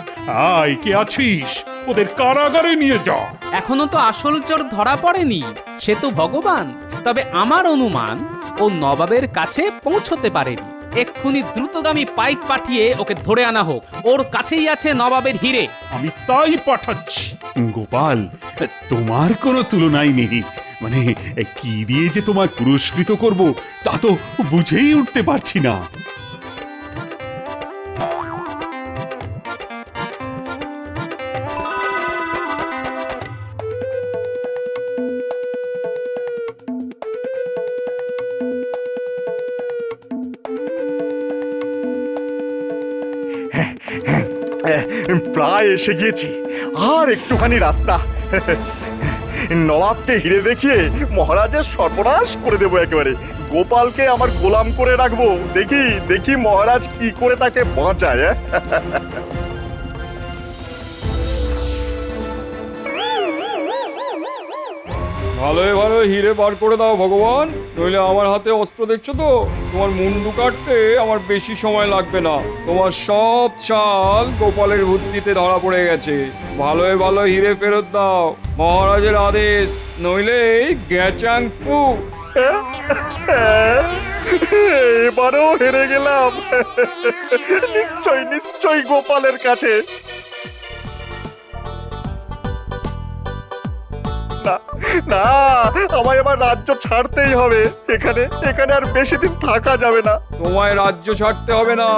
আয়, কে আছিস? ওদের কারাগারে নিয়ে যা। এখনো তো আসল চোর ধরা পড়েনি, সে তো ভগবান। তবে আমার অনুমান ও নবাবের কাছে পৌঁছতে পারেনি। এক্ষুনি দ্রুতগামী পাইক পাঠিয়ে ওকে ধরে আনা হোক। ওর কাছেই আছে নবাবের হিরে। আমি তাই পাঠাচ্ছি। গোপাল, তোমার কোনো তুলনাই নেই। মানে কি দিয়ে যে তোমার পুরস্কৃত করব তা তো বুঝেই উঠতে পারছি না। প্রায় এসে গিয়েছি, আর একটুখানি রাস্তা। নবাবকে হিরে দেখিয়ে মহারাজের সর্বনাশ করে দেবো একেবারে। গোপালকে আমার গোলাম করে রাখবো। দেখি দেখি মহারাজ কি করে তাকে বাঁচায়। ভালোই ভালো হিরে বার করে দাও ভগবান, নইলে আমার হাতে অস্ত্র দেখছো তো, তোমার মুন্ডু কাটতে আমার বেশি সময় লাগবে না। তোমার সব চাল গোপালের বুদ্ধিতে ধরা পড়ে গেছে। ভালোই ভালো হিরে ফেরত দাও, মহারাজের আদেশ, নইলে গ্যাচাং ফু। এবারও হেরে গেলাম। নিশ্চয়ই গোপালের কাছে। না না, আমায় এবার রাজ্য ছাড়তেই হবে। এখানে আর বেশি দিন থাকা যাবে না। তোমায় রাজ্য ছাড়তে হবে না,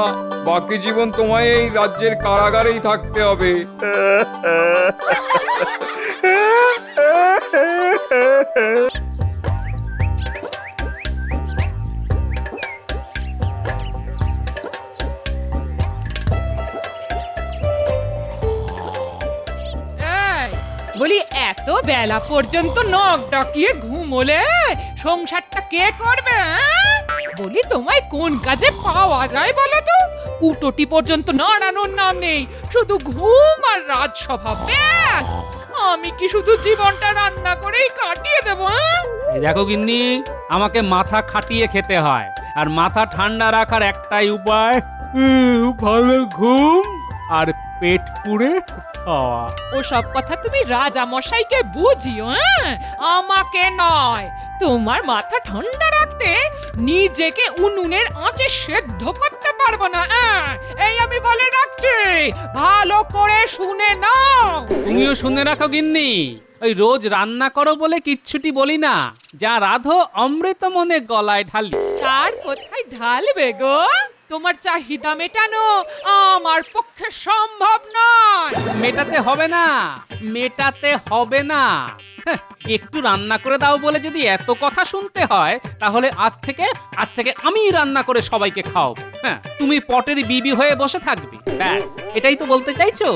বাকি জীবন তোমায় এই রাজ্যের কারাগারেই থাকতে হবে। বলি এত বেলা পর্যন্ত নখ ডাকিয়ে ঘুমোলে সংসারটা কে করবে? বলি তোমায় কোন কাজে পাওয়া যায় বলো তো? কুটোটি পর্যন্ত নাড়ানোর নাম নেই, শুধু ঘুম আর রাজসভা, ব্যাস। আমি কি শুধু জীবনটা রান্না করেই কাটিয়ে দেবো? এই দেখো গিন্নি, আমাকে মাথা খাটিয়ে খেতে হয়, আর মাথা ঠান্ডা রাখার একটাই উপায়, ভালো ঘুম আর পেট পুড়ে খাওয়া। ও সব কথা তুমি রাজা মশাইকে বুঝিও, আমাকে নয়। তোমার মাথা ঠান্ডা রাখতে নিজেকে উনুনের আঁচে সেদ্ধ করতে পারবো না। এই আমি বলে রাখছি, ভালো করে শুনে নাও। তুমিও শুনে রাখো গিন্নি, ওই রোজ রান্না করো বলে কিচ্ছুটি বলি না, যা রাধো অমৃত মনে গলায় ঢালি। তার কোথায় ঢালবে গো? তোমার চাহিদা মেটানো আমার পক্ষে সম্ভব নয়। মেটাতে হবে না। একটু রান্না করে দাও বলে যদি এত কথা শুনতে হয়, তাহলে আজ থেকে আমি রান্না করে সবাইকে খাওয়াবো। হ্যাঁ, তুমি পটের বিবি হয়ে বসে থাকবে, ব্যাস। এটাই তো বলতে চাইছো?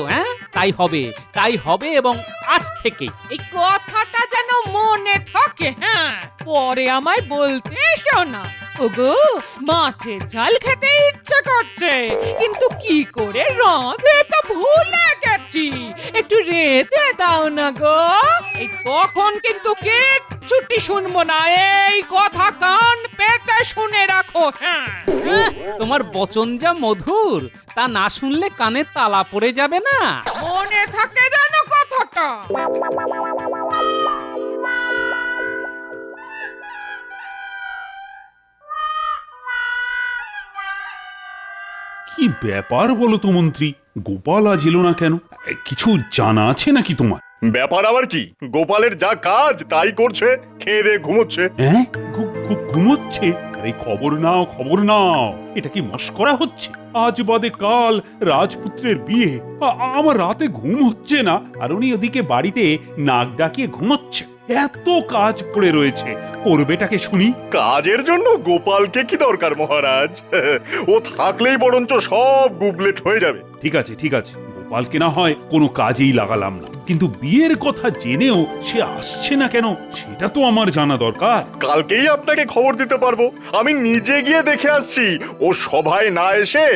তাই হবে এবং আজ থেকে। এই কথাটা যেন মনে থাকে। পরে আমায় বলতে এসো না, ওগো মাছের ঝাল খেতে ইচ্ছে করছে, কিন্তু কি করে রাঁধে তা ভুলে গেছি, একটু রেঁধে দাও না গো। এই তখন কিন্তু কিচ্ছুটি শুনবো না, এই কথা কান পেতে শুনে রাখো। তোমার বচন যা মধুর, তা না শুনলে কানে তালা পড়ে যাবে না? মনে থাকে যেন কথাটা। কি ব্যাপার বলো তো মন্ত্রী, গোপাল আজ এলো না কেন? কিছু জানা আছে নাকি তোমার? ব্যাপার আবার কি? গোপালের যা কাজ তাই করছে, খেয়ে দিয়ে ঘুমোচ্ছে। ঘুমোচ্ছে? আরে খবর নাও, এটা কি মস্করা হচ্ছে? আজ বাদে কাল রাজপুত্রের বিয়ে, আমার রাতে ঘুম হচ্ছে না, আর উনি ওদিকে বাড়িতে নাক ডাকিয়ে ঘুমোচ্ছে। এত কাজ পড়ে রয়েছে, করবেটাকে শুনি। কাজের জন্য গোপালকে কি দরকার মহারাজ? ও থাকলেই বরঞ্চ সব গুবলেট হয়ে যাবে। ঠিক আছে, গোপালকে না হয় কোনো কাজেই লাগালাম না, কিন্তু বিয়ের কথা জেনেও সে আসছে না কেন, সেটা তো আমার জানা দরকার। কালকেই আপনাকে খবর দিতে পারবো। আমি নিজে গিয়ে দেখে আসছি ও সভায় না এসে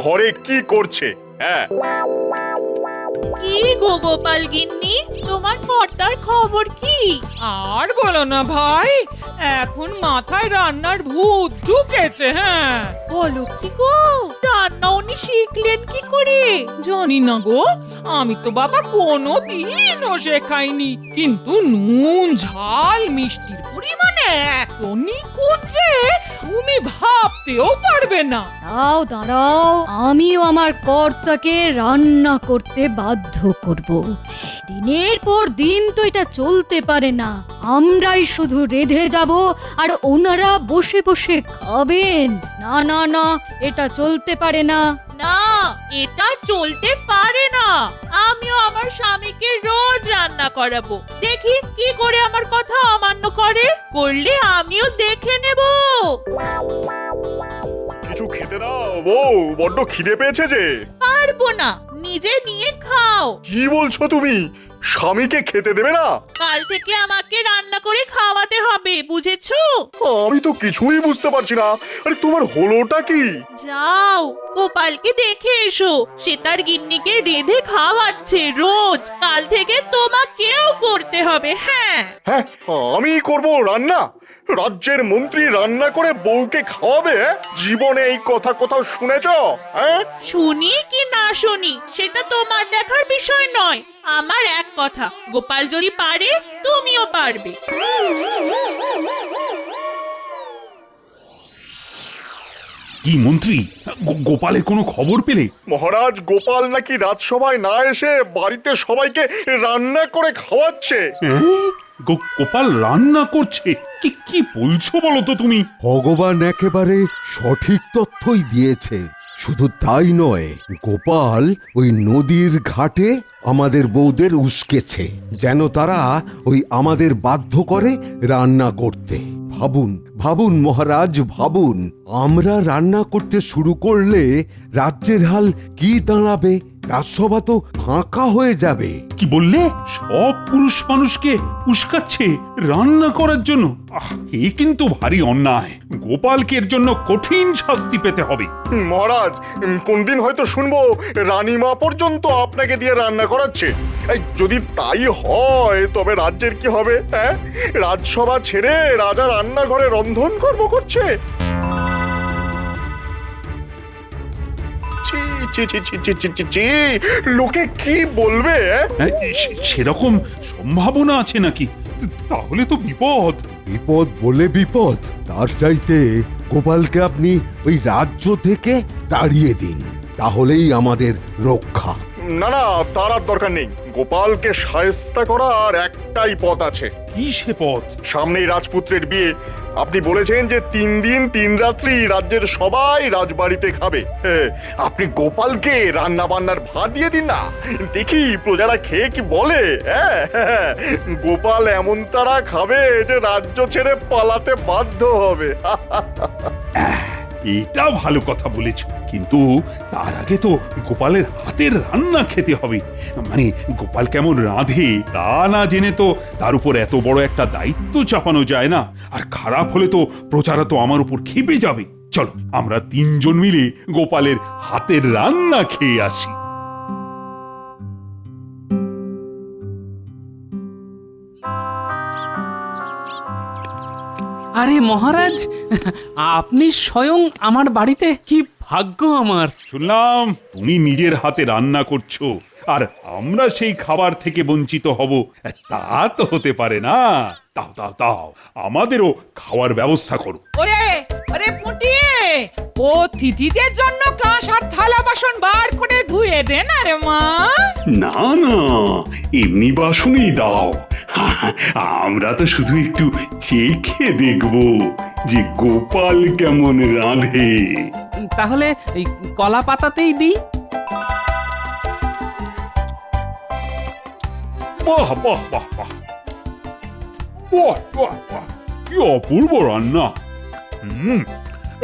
ঘরে কি করছে। কি গো গোপাল গিন্নি, তোমার কর্তার খবর কি? আর বলো না ভাই, এখন মাথায় রান্নার ভূত ঢুকেছে। বলো কি গো, রান্না উনি শিখলেন কি করে? জানি না গো, আমি তো বাবা কোনো দিনও শেখাইনি, কিন্তু নুন ঝাল মিষ্টির পরিমাণে এত নিখুঁত যে তুমি ভাবতেও পারবে না। দাঁড়াও, আমিও আমার কর্তাকে রান্না করতে বাধ্য করব। দিনের পর দিন তো এটা চলতে পারে না, আমরাই শুধু রেঁধে যাব আর ওনারা বসে বসে খাবেন। না, এটা চলতে পারে না। না, এটা চলতে পারে না। আমিও আমার স্বামীকে রোজ রান্না করাবো, দেখি কি করে আমার কথা অমান্য করে। করলে আমিও দেখে নেব। কিছু খেতে দাও বউ, বড্ড খিদে পেয়েছে যে। পারবো না, নিজে নিয়ে খাও। কি বলছো তুমি? স্বামীকে খেতে দেবে না? কাল থেকে আমাকে রান্না করে খাওয়াতে হবে, বুঝেছো? আমি তো কিছুই বুঝতে পারছি না। আরে তোমার হলোটা কি? যাও গোপালকে দেখে এসো, সে তার গিন্নিকে রেঁধে খাওয়াচ্ছে রোজ। কাল থেকে তোমাকেও করতে হবে। হ্যাঁ হ্যাঁ, আমি করব রান্না? রাজ্যের মন্ত্রী রান্না করে বউকে খাওয়াবে? জীবনে এই কথা কোথাও শুনেছো? হ্যাঁ, শুনি কি না শুনি সেটা তোমার দেখার বিষয় নয়। আমার এক কথা, গোপাল যদি পারে তুমিও পারবে। কি মন্ত্রী, গোপালের কোনো খবর পেলে? মহারাজ, গোপাল নাকি রাজসভায় না এসে বাড়িতে সবাইকে রান্না করে খাওয়াচ্ছে। গোপাল রান্না করছে? কি কি বলছো বলো তো তুমি? ভগবান একেবারে সঠিক তথ্যই দিয়েছে। শুধু তাই নয়, গোপাল ওই নদীর ঘাটে আমাদের বউদের উস্কেছে, যেন তারা ওই আমাদের বাধ্য করে রান্না করতে। ভাবুন ভাবুন মহারাজ, ভাবুন, আমরা রান্না করতে শুরু করলে রাজ্যের হাল কি দাঁড়াবে? রাজসভা তো ফাঁকা হয়ে যাবে। কি বললে? সব পুরুষ মানুষকে উস্কাচ্ছে রান্না করার জন্য? এ কিন্তু ভারী অন্যায়। গোপালকে এর জন্য কঠিন শাস্তি পেতে হবে। মহারাজ, কোনদিন হয়তো শুনবো রানীমা পর্যন্ত আপনাকে দিয়ে রান্না করাচ্ছে। যদি তাই হয় তবে রাজ্যের কি হবে? হ্যাঁ, রাজসভা ছেড়ে রাজা রান্নাঘরে রন্ধন কর্ম করছে। লোকে কি বলবে? সেরকম সম্ভাবনা আছে নাকি? তাহলে তো বিপদ। বিপদ বলে বিপদ, তার চাইতে গোপালকে আপনি ওই রাজ্য থেকে তাড়িয়ে দিন, তাহলেই আমাদের রক্ষা। না না, তার আর দরকার নেই। গোপালকে শায়েস্তা করার একটাই পথ আছে। কি সে পথ? সামনেই রাজপুত্রের বিয়ে। আপনি বলেছেন যে 3 দিন 3 রাত্রি রাজ্যের সবাই রাজবাড়িতে খাবে। আপনি গোপালকে রান্না বান্নার ভার দিয়ে দিন না, দেখি প্রজারা খেয়ে কি বলে। গোপাল এমন তারা খাবে যে রাজ্য ছেড়ে পালাতে বাধ্য হবে। এটা ভালো কথা বলেছ, কিন্তু তার আগে তো গোপালের হাতের রান্না খেতে হবে। মানে গোপাল কেমন রাঁধে তা না জেনে তো তার উপর এত বড় একটা দায়িত্ব চাপানো যায় না। আর খারাপ হলে তো প্রজারা তো আমার উপর ক্ষেপে যাবে। চলো আমরা 3 জন মিলে গোপালের হাতের রান্না খেয়ে আসি। আরে মহারাজ, আপনি স্বয়ং আমার বাড়িতে, কি ভাগ্য আমার। শুনলাম তুমি নিজের হাতে রান্না করছো, আর আমরা সেই খাবার থেকে বঞ্চিত হব, তা তো হতে পারে না। দাও দাও দাও, আমাদেরও খাওয়ার ব্যবস্থা করো। ওরে ওরে পুঁটি, অতিথিদের জন্য কাঁস আর থালা বাসন বার করে ধুয়ে দে না রে মা। না না, এমনি বাসনই দাও। আমরা তো শুধু একটু চেখে দেখব যে গোপাল কেমন রাঁধে। তাহলে এই কলা পাতাতেই দিই। বাহ বাহ বাহ বাহ, বাহ বাহ বাহ, কি অপূর্ব রান্না।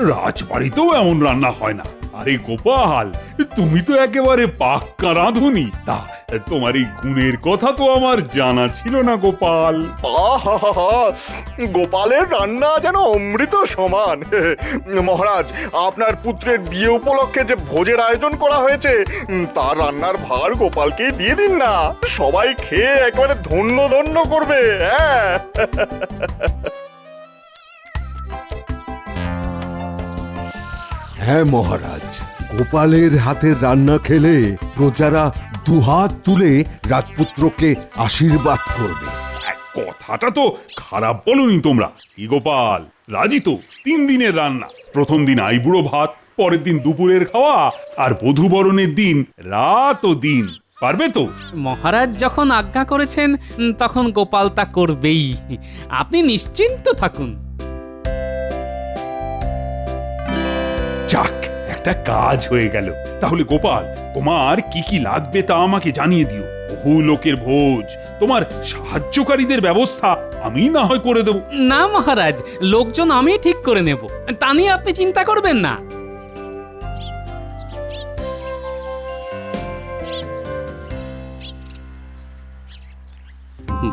রাজবাড়িতেও এমন রান্না হয় না। আরে গোপাল, তুমি তো একেবারে পাক্কা রাঁধুনি। তা তোমার এই গুণের কথা তো আমার জানা ছিল না গোপাল। গোপালের রান্না যেন অমৃত সমান। মহারাজ, আপনার পুত্রের বিয়ে উপলক্ষে যে ভোজের আয়োজন করা হয়েছে তার রান্নার ভার গোপালকেই দিয়ে দিন না। সবাই খেয়ে একেবারে ধন্য ধন্য করবে। হ্যাঁ মহারাজ, গোপালের হাতের রান্না খেলে প্রজারা দুহাত তুলে রাজপুত্রকে আশীর্বাদ করবে। কথাটা তো খারাপ বলনি তোমরা। কি গোপাল, রাজি তো? 3 দিনের রান্না, প্রথম দিন আইবুড়ো ভাত, পরের দিন দুপুরের খাওয়া, আর বধূবরণের দিন রাত ও দিন। পারবে তো? মহারাজ যখন আজ্ঞা করেছেন তখন গোপাল তা করবেই, আপনি নিশ্চিন্ত থাকুন। যাক, একটা কাজ হয়ে গেল। তাহলে গোপাল, তোমার কি কি লাগবে তা আমাকে জানিয়ে দিও। বহু লোকের ভোজ, তোমার সাহায্যকারীদের ব্যবস্থা আমি না হয় করে দেব। না মহারাজ, লোকজন আমি ঠিক করে নেব, তা নিয়ে আপনি চিন্তা করবেন না।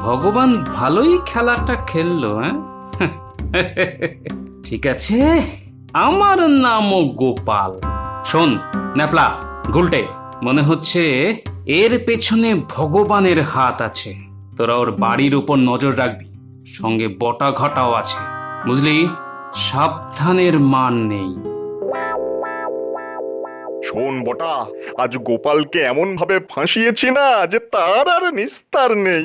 ভগবান ভালোই খেলাটা খেললো, হ্যাঁ? ঠিক আছে, আমার নামও গোপাল। শোন ন্যাপলা, গুলটে, মনে হচ্ছে এর পেছনে ভগবানের হাত আছে। তোরা ওর বাড়ির উপর নজর রাখবি, সঙ্গে বটা ঘটাও আছে, বুঝলি? সাবধানের মান নেই। শোন বটা, আজ গোপালকে এমন ভাবে ফাঁসিয়েছি না যে তার আর নিস্তার নেই।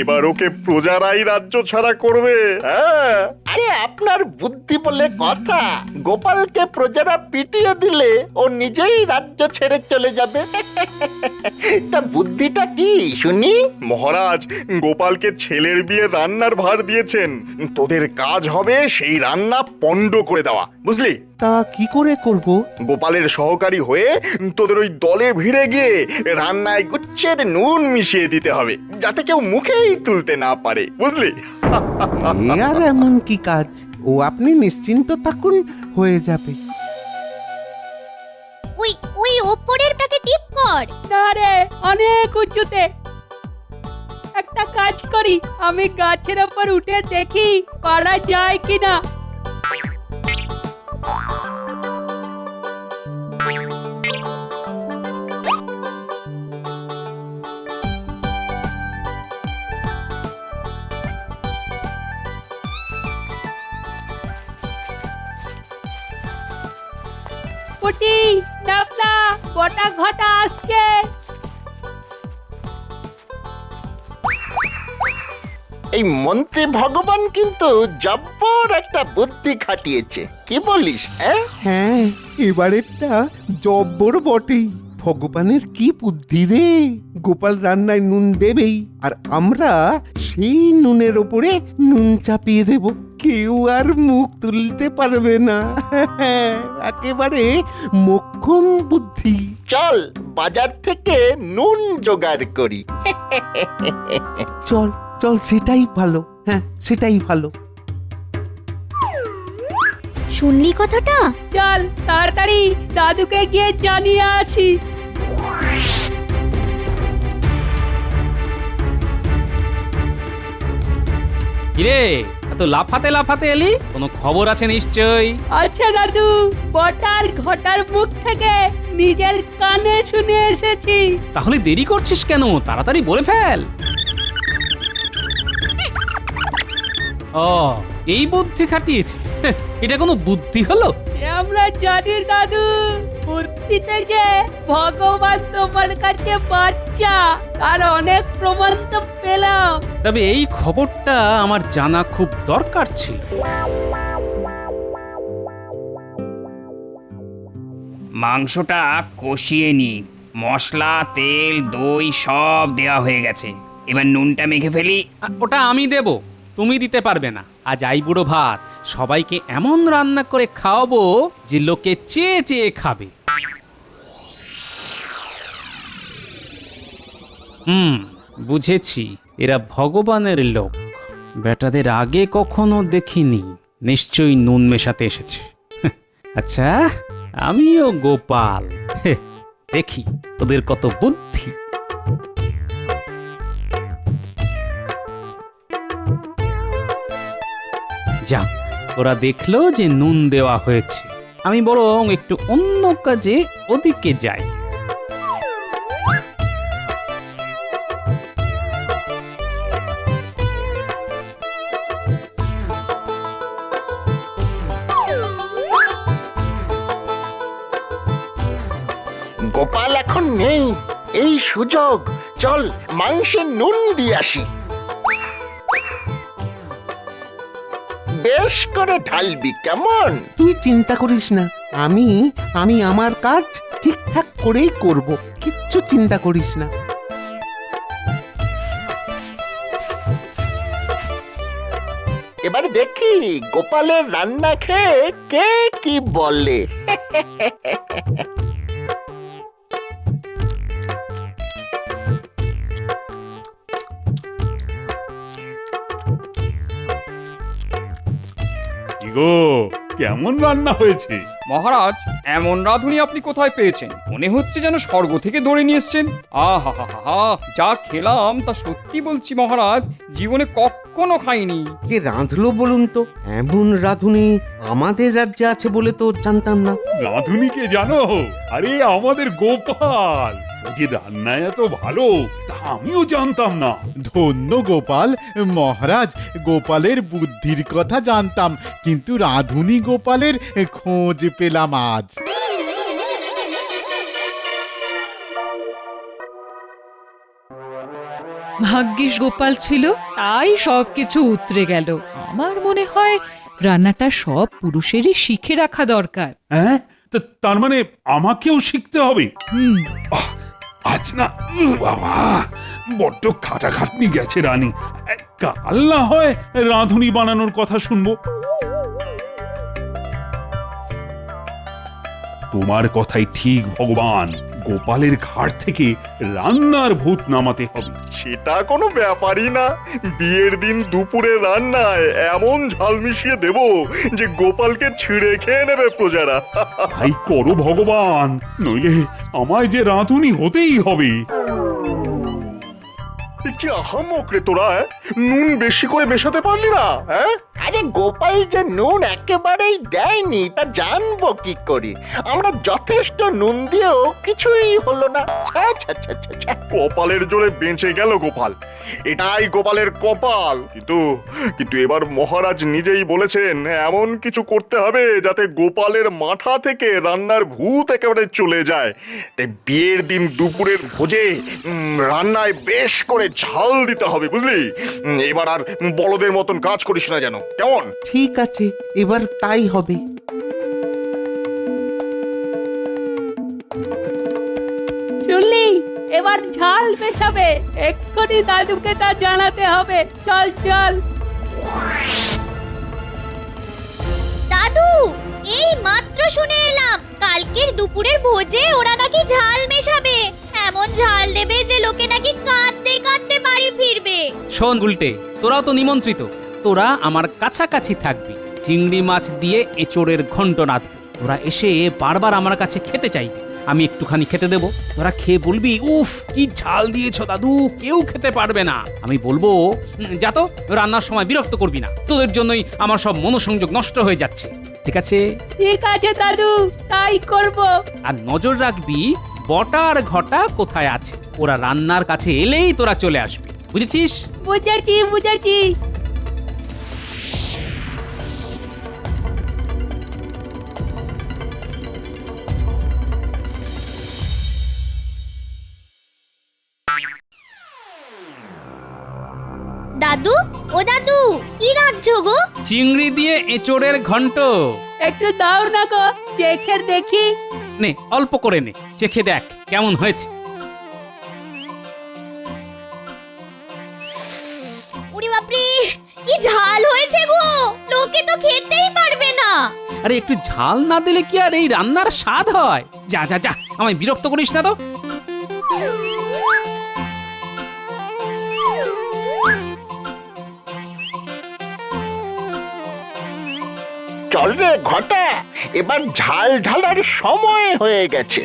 এবার ওকে প্রজারাই রাজ্য ছাড়া করবে। হ্যাঁ, আরে আপনার বুদ্ধি বলে কথা, গোপালকে প্রজারা পিটিয়ে দিলে ও নিজেই রাজ্য ছেড়ে চলে যাবে। তা বুদ্ধিটা কি শুনি? মহারাজ গোপালকে ছেলের বিয়ে রান্নার ভার দিয়েছেন। তোদের কাজ হবে সেই রান্না পণ্ড করে দেওয়া, বুঝলি? তা কি করে করব? গোপালের সহকারী হয়ে তোদের ওই দলে ভিড়ে গিয়ে রান্নায় গুচ্ছের নুন মিশিয়ে দিতে হবে, যাতে কেউ মুখেই তুলতে না পারে, বুঝলি? এ আর এমন কি কাজ, ও আপনি নিশ্চিন্ত থাকুন, হয়ে যাবে। ওই ওই ওপরেরটাকে টিপ কর। না রে, অনেক উঁচুতে। একটা কাজ করি, আমি গাছের ওপর উঠে দেখি পারা যায় কিনা। পুটি, নাপলা, বটা ঘটা আসছে। এই মন্ত্রী ভগবান কিন্তু জব্বর একটা বুদ্ধি খাটিয়েছে, কি বলিস? হ্যাঁ, এবারেরটা জব্বর বটেই। ভগবানের কি বুদ্ধি রে! গোপাল রান্নায় নুন দেবেই, আর আমরা সেই নুনের ওপরে নুন চাপিয়ে দেব, কেউ আর মুখ তুলতে পারবে না। একেবারে মোক্ষম বুদ্ধি। চল বাজার থেকে নুন জোগাড় করি। চল চল, সেটাই ভালো। হ্যাঁ, সেটাই ভালো। শুনলি কথাটা? চল তাড়াতাড়ি দাদুকে গিয়ে জানিয়ে আসি। কিরে, এত লাফাতে লাফাতে এলি? কোনো খবর আছে নিশ্চয়ই? আচ্ছা দাদু, বটার ঘটার মুখ থেকে নিজের কানে শুনে এসেছি। তাহলে দেরি করছিস কেন? তাড়াতাড়ি বলে ফেল। ও, এই বুদ্ধি খাটিয়েছে? এটা কোনো বুদ্ধি হলো? আমরা জানি দাদু, বুদ্ধিতে যে ভগবান তোমার কাছে বাচ্চা, তার অনেক প্রমাণ তো পেলাম। তবে এই খবরটা আমার জানা খুব দরকার ছিল। মাংসটা কষিয়ে নি, মশলা, তেল, দই সব দেওয়া হয়ে গেছে। এবার নুনটা মেখে ফেলি। ওটা আমি দেব, তুমি দিতে পারবে না। আজ আই বুড়ো ভাত, সবাইকে এমন রান্না করে খাওয়াবো যে লোকে চেয়ে চেয়ে খাবে। বুঝেছি, এরা ভগবানের লোক। বেটাদের আগে কখনো দেখিনি, নিশ্চয়ই নুন মেশাতে এসেছে। আচ্ছা, আমিও গোপাল, দেখি তোদের কত বুদ্ধি। যাক, ওরা দেখলো যে নুন দেওয়া হয়েছে। আমি বরং একটু অন্য কাজে ওদিকে যাই। গোপাল এখন নেই, এই সুযোগ। চল মাংসে নুন দিয়ে আসি। বেশ করে ঢালবি, কেমন? তুই চিন্তা করিস না, আমি আমি আমার কাজ ঠিকঠাক করেই করব, কিচ্ছু চিন্তা করিস না। এবার দেখি গোপালের রান্না খেয়ে কে কি বলে। গো, কেমন রান্না হয়েছে? মহারাজ, এমন রাঁধুনি আপনি কোথায় পেয়েছেন? মনে হচ্ছে যেন স্বর্গ থেকে ধরে নিয়ে এসছেন। আহা হা হা, যা খেলাম তা সত্যি বলছি মহারাজ, জীবনে কখনো খাইনি। কে রাঁধলো বলুন তো? এমন রাঁধুনি আমাদের রাজ্যে আছে বলে তো জানতাম না। রাঁধুনিকে জানো? আরে আমাদের গোপাল। ও যে রান্নায় এত ভালো তা আমিও জানতাম না। ধন্য গোপাল মহারাজ, গোপালের বুদ্ধির কথা জানতাম, কিন্তু রাঁধুনি গোপালের খোঁজ পেলাম আজ। ভাগ্যিস গোপাল ছিল, তাই সবকিছু উতরে গেল। আমার মনে হয় রান্নাটা সব পুরুষেরই শিখে রাখা দরকার। হ্যাঁ, তার মানে আমাকেও শিখতে হবে? আজ না বাবা, বড্ড খাটাখাটনি গেছে রানী। কাল না হয় রাঁধুনি বানানোর কথা শুনবো। তোমার কথাই ঠিক ভগবান, গোপালের ঘাট থেকে রান্নার ভূত নামাতে হবে। সেটা কোনো ব্যাপারই না। বিয়ের দিন দুপুরে রান্নায় এমন ঝাল মিশিয়ে দেব যে গোপালকে ছিঁড়ে খেয়ে নেবে প্রজারা। তাই করো ভগবান, নইলে আমায় যে রাঁধুনি হতেই হবে। কি আহামক রে তোরা, নুন বেশি করে মেশাতে পারলি না? হ্যাঁ, আরে গোপাল যে নুন একেবারেই দেয়নি তা জানবো কি করে? আমরা যথেষ্ট নুন দিয়েও কিছুই হলো না। ছ্যা, ছ্যা, ছ্যা, ছ্যা, ছ্যা। কপালের জোরে বেঁচে গেল গোপাল। এটাই গোপালের কপাল। কিন্তু এবার মহারাজ নিজেই বলেছেন এমন কিছু করতে হবে যাতে গোপালের মাথা থেকে রান্নার ভূত একেবারে চলে যায়। তাই বিয়ের দিন দুপুরের ভোজে রান্নায় বেশ করে ঝাল দিতে হবে, বুঝলি? এবার আর বলদের মতন কাজ করিস না যেন, কেমন? ঠিক আছে, এবার তাই হবে। শুনলি, এবার ঝাল মেশাবে। এক্ষুনি দাদুকে তা জানাতে হবে। চল চল। দাদু, এই মাত্র শুনে এলাম কালকের দুপুরের ভোজে ওরা নাকি ঝাল মেশাবে। এমন ঝাল দেবে যে লোকে নাকি কাঁদতে কাঁদতে বাড়ি ফিরবে। শোন উল্টে, তোরাও তো নিমন্ত্রিত। তোরা আমার কাছাকাছি থাকবি, চিংড়ি মাছ দিয়ে এঁচোড়ের ঘন্ট রাঁধবি। তোরা এসে বারবার আমার কাছে খেতে চাইবে, আমি একটুখানি খেতে দেবো। তোরা খেয়ে বলবি, উফ কি ঝাল দিয়েছো দাদু, কেউ খেতে পারবে না। আমি বলবো, যা তো, রান্নার সময় বিরক্ত করবি না, তোদের জন্যই আমার সব মনোসংযোগ নষ্ট হয়ে যাচ্ছে। ঠিক আছে? ঠিক আছে দাদু, তাই করব। আর নজর রাখবি বটা আর ঘটা কোথায় আছে। ওরা রান্নার কাছে এলেই তোরা চলে আসবি, বুঝেছিস? বুঝেছি বুঝেছি। দাদু, ও দাদু, কি রাঁধছো গো? চিংড়ি দিয়ে এঁচোড়ের ঘন্ট। একটু দাও না গো, চেখে দেখি। নে, অল্প করে নে, চেখে দেখ কেমন হয়েছে। উড়ি বাপরে, কি ঝাল হয়েছে গো, লোকে তো খেতেই পারবে না। আরে একটু ঝাল না দিলে কি আর এই রান্নার স্বাদ হয়? যা যা যা, আমায় বিরক্ত করিস না তো। চল রে ঘটা, এবার ঝাল ঢালার সময় হয়ে গেছে।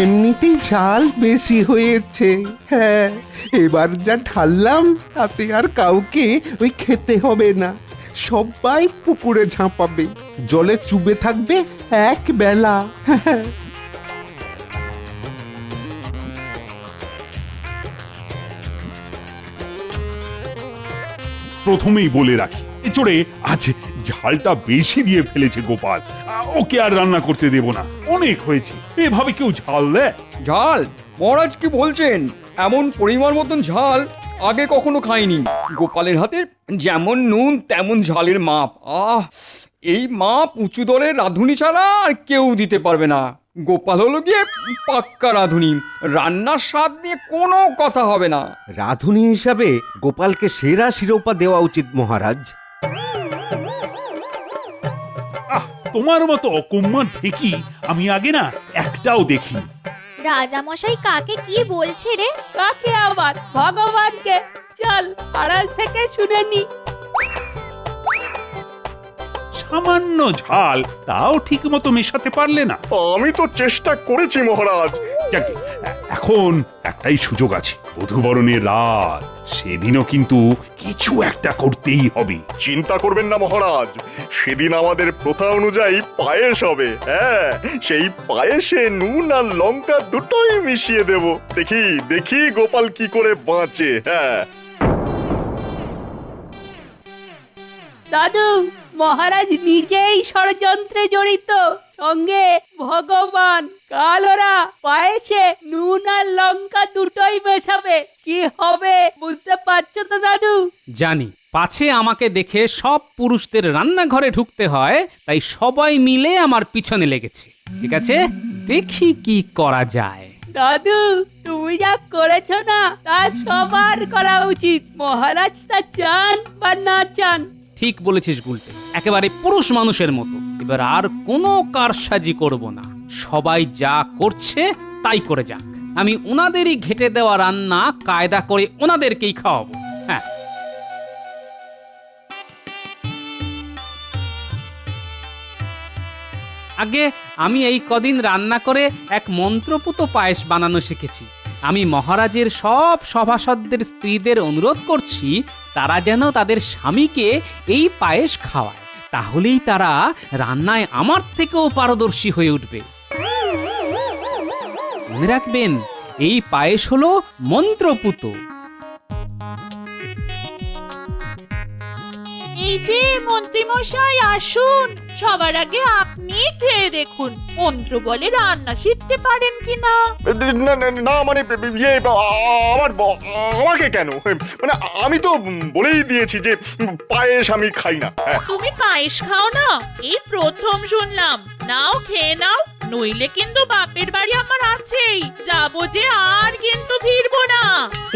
এমনিতেই ঝাল বেশি হয়েছে। হ্যাঁ, এবার যা ঢাললাম তাতে আর কাউকে ওই খেতে হবে না। সবাই পুকুরে ঝাঁপাবে, জলে চুবে থাকবে এক বেলা। প্রথমেই বলে রাখি, এঁচোড়ে আজ ঝালটা বেশি দিয়ে ফেলেছে গোপাল। ওকে আর রান্না করতে দেব না, অনেক হয়েছে। এভাবে কেউ ঝাল দেয়? ঝাল? মহারাজ কি বলছেন? এমন পরিমাণ মতন ঝাল আগে কখনো খাইনি। গোপালের হাতে যেমন নুন তেমন ঝালের মাপ। এই মাপ উঁচু দরের রাঁধুনি ছাড়া আর কেউ দিতে পারবে না। গোপাল হলো গিয়ে পাক্কা রাঁধুনি, রান্নার স্বাদ নিয়ে কোনো কথা হবে না। রাঁধুনি হিসাবে গোপালকে সেরা শিরোপা দেওয়া উচিত মহারাজ। তোমার মতো অকম্মার ঢেকি আমি আগে না একটাও দেখিনি। রাজামশাই কাকে কি বলছে রে? কাকে আবার? ভগবানকে। চল আড়াল থেকে শুনে নি। সামান্য ঝাল তাও ঠিক মতো মেশাতে পারলে না। আমি তো চেষ্টা করেছি মহারাজ। যাকে এখন একটাই সুযোগ আছে, বধূবরণের রাত, সেদিনও কিন্তু কিছু একটা করতেই হবে। চিন্তা করবেন না মহারাজ, সেদিন আমাদের প্রথা অনুযায়ী পায়েস হবে। হ্যাঁ, সেই পায়েসে নুন আর লঙ্কা দুটোই মিশিয়ে দেব। দেখি দেখি গোপাল কি করে বাঁচে। হ্যাঁ দাদু, মহারাজ নিজেই ষড়যন্ত্রে জড়িত, সঙ্গে ভগবান। কাল ওরা পায়েসে নুন আর লঙ্কা দুটোই মেশাবে। কি হবে বুঝতে পারছো তো দাদু? জানি, পাছে আমাকে দেখে সব পুরুষদের রান্নাঘরে ঢুকতে হয়, তাই সবাই মিলে আমার পিছনে লেগেছে। ঠিক আছে, দেখি কি করা যায়। দাদু, তুমি যা করেছো না তা সবার করা উচিত, মহারাজ তা চান বা না চান। ঠিক বলেছিস গুলটে, একেবারে পুরুষ মানুষের মতো। এবার আর কোনো কারসাজি করব না, সবাই যা করছে তাই করে যাক। আমি ওনাদেরই ঘেটে দেওয়া রান্না কায়দা করে ওনাদেরকেই খাওয়াবো। হ্যাঁ, আগে আমি এই কদিন রান্না করে এক মন্ত্রপুত পায়েস বানানো শিখেছি। আমি মহারাজের সব সভাসদদের স্ত্রীদের অনুরোধ করছি, তারা যেন তাদের স্বামীকে এই পায়েস খাওয়ায়, তাহলেই তারা রান্নায় আমার থেকেও পারদর্শী হয়ে উঠবে। মনে রাখবেন, এই পায়েস হলো মন্ত্রপুত। এই যে মন্ত্রী মশাই, আসুন। সবার আগে আপনি খেয়ে দেখুন, মন্ত্র বলে রান্না শিখতে পারেন কিনা। না মানে আমাকে কেন? মানে আমি তো বলেই দিয়েছি যে পায়েস আমি খাই না। তুমি পায়েস খাও না? এই প্রথম শুনলাম। নাও খেয়ে নাও, নইলে কিন্তু বাপের বাড়ি আমার আছেই, যাবো যে আর কিন্তু ফিরবো না।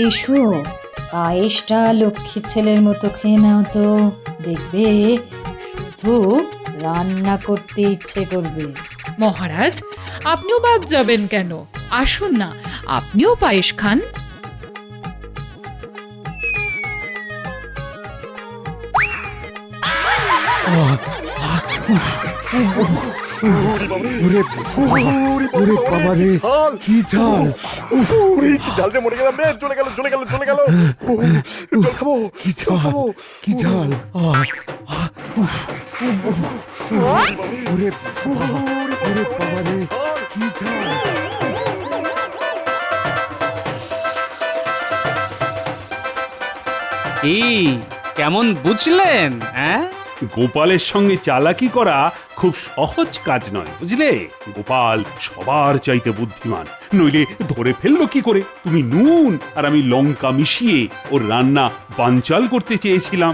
এসো, পায়েসটা লক্ষ্মী ছেলের মতো খেয়ে নাও তো, দেখবে শুধু রান্না করতে ইচ্ছে করবে। মহারাজ, আপনিও বাদ যাবেন কেন? আসুন না, আপনিও পায়েস খান। ওরে বাবা রে, কি ঝাল! ঝাল রে, মরে গেলাম রে, চলে গেল চলে গেল চলে গেল। জল খাবো, কি ঝাল, কি ঝাল! ওরে বাবা রে, কি ঝাল! এই কেমন বুঝলেন? হ্যাঁ, গোপালের সঙ্গে চালাকি করা খুব সহজ কাজ নয়, বুঝলে? গোপাল সবার চাইতে বুদ্ধিমান, নইলে ধরে ফেললো কি করে? তুমি নুন আর আমি লঙ্কা মিশিয়ে ওর রান্না বানচাল করতে চেয়েছিলাম।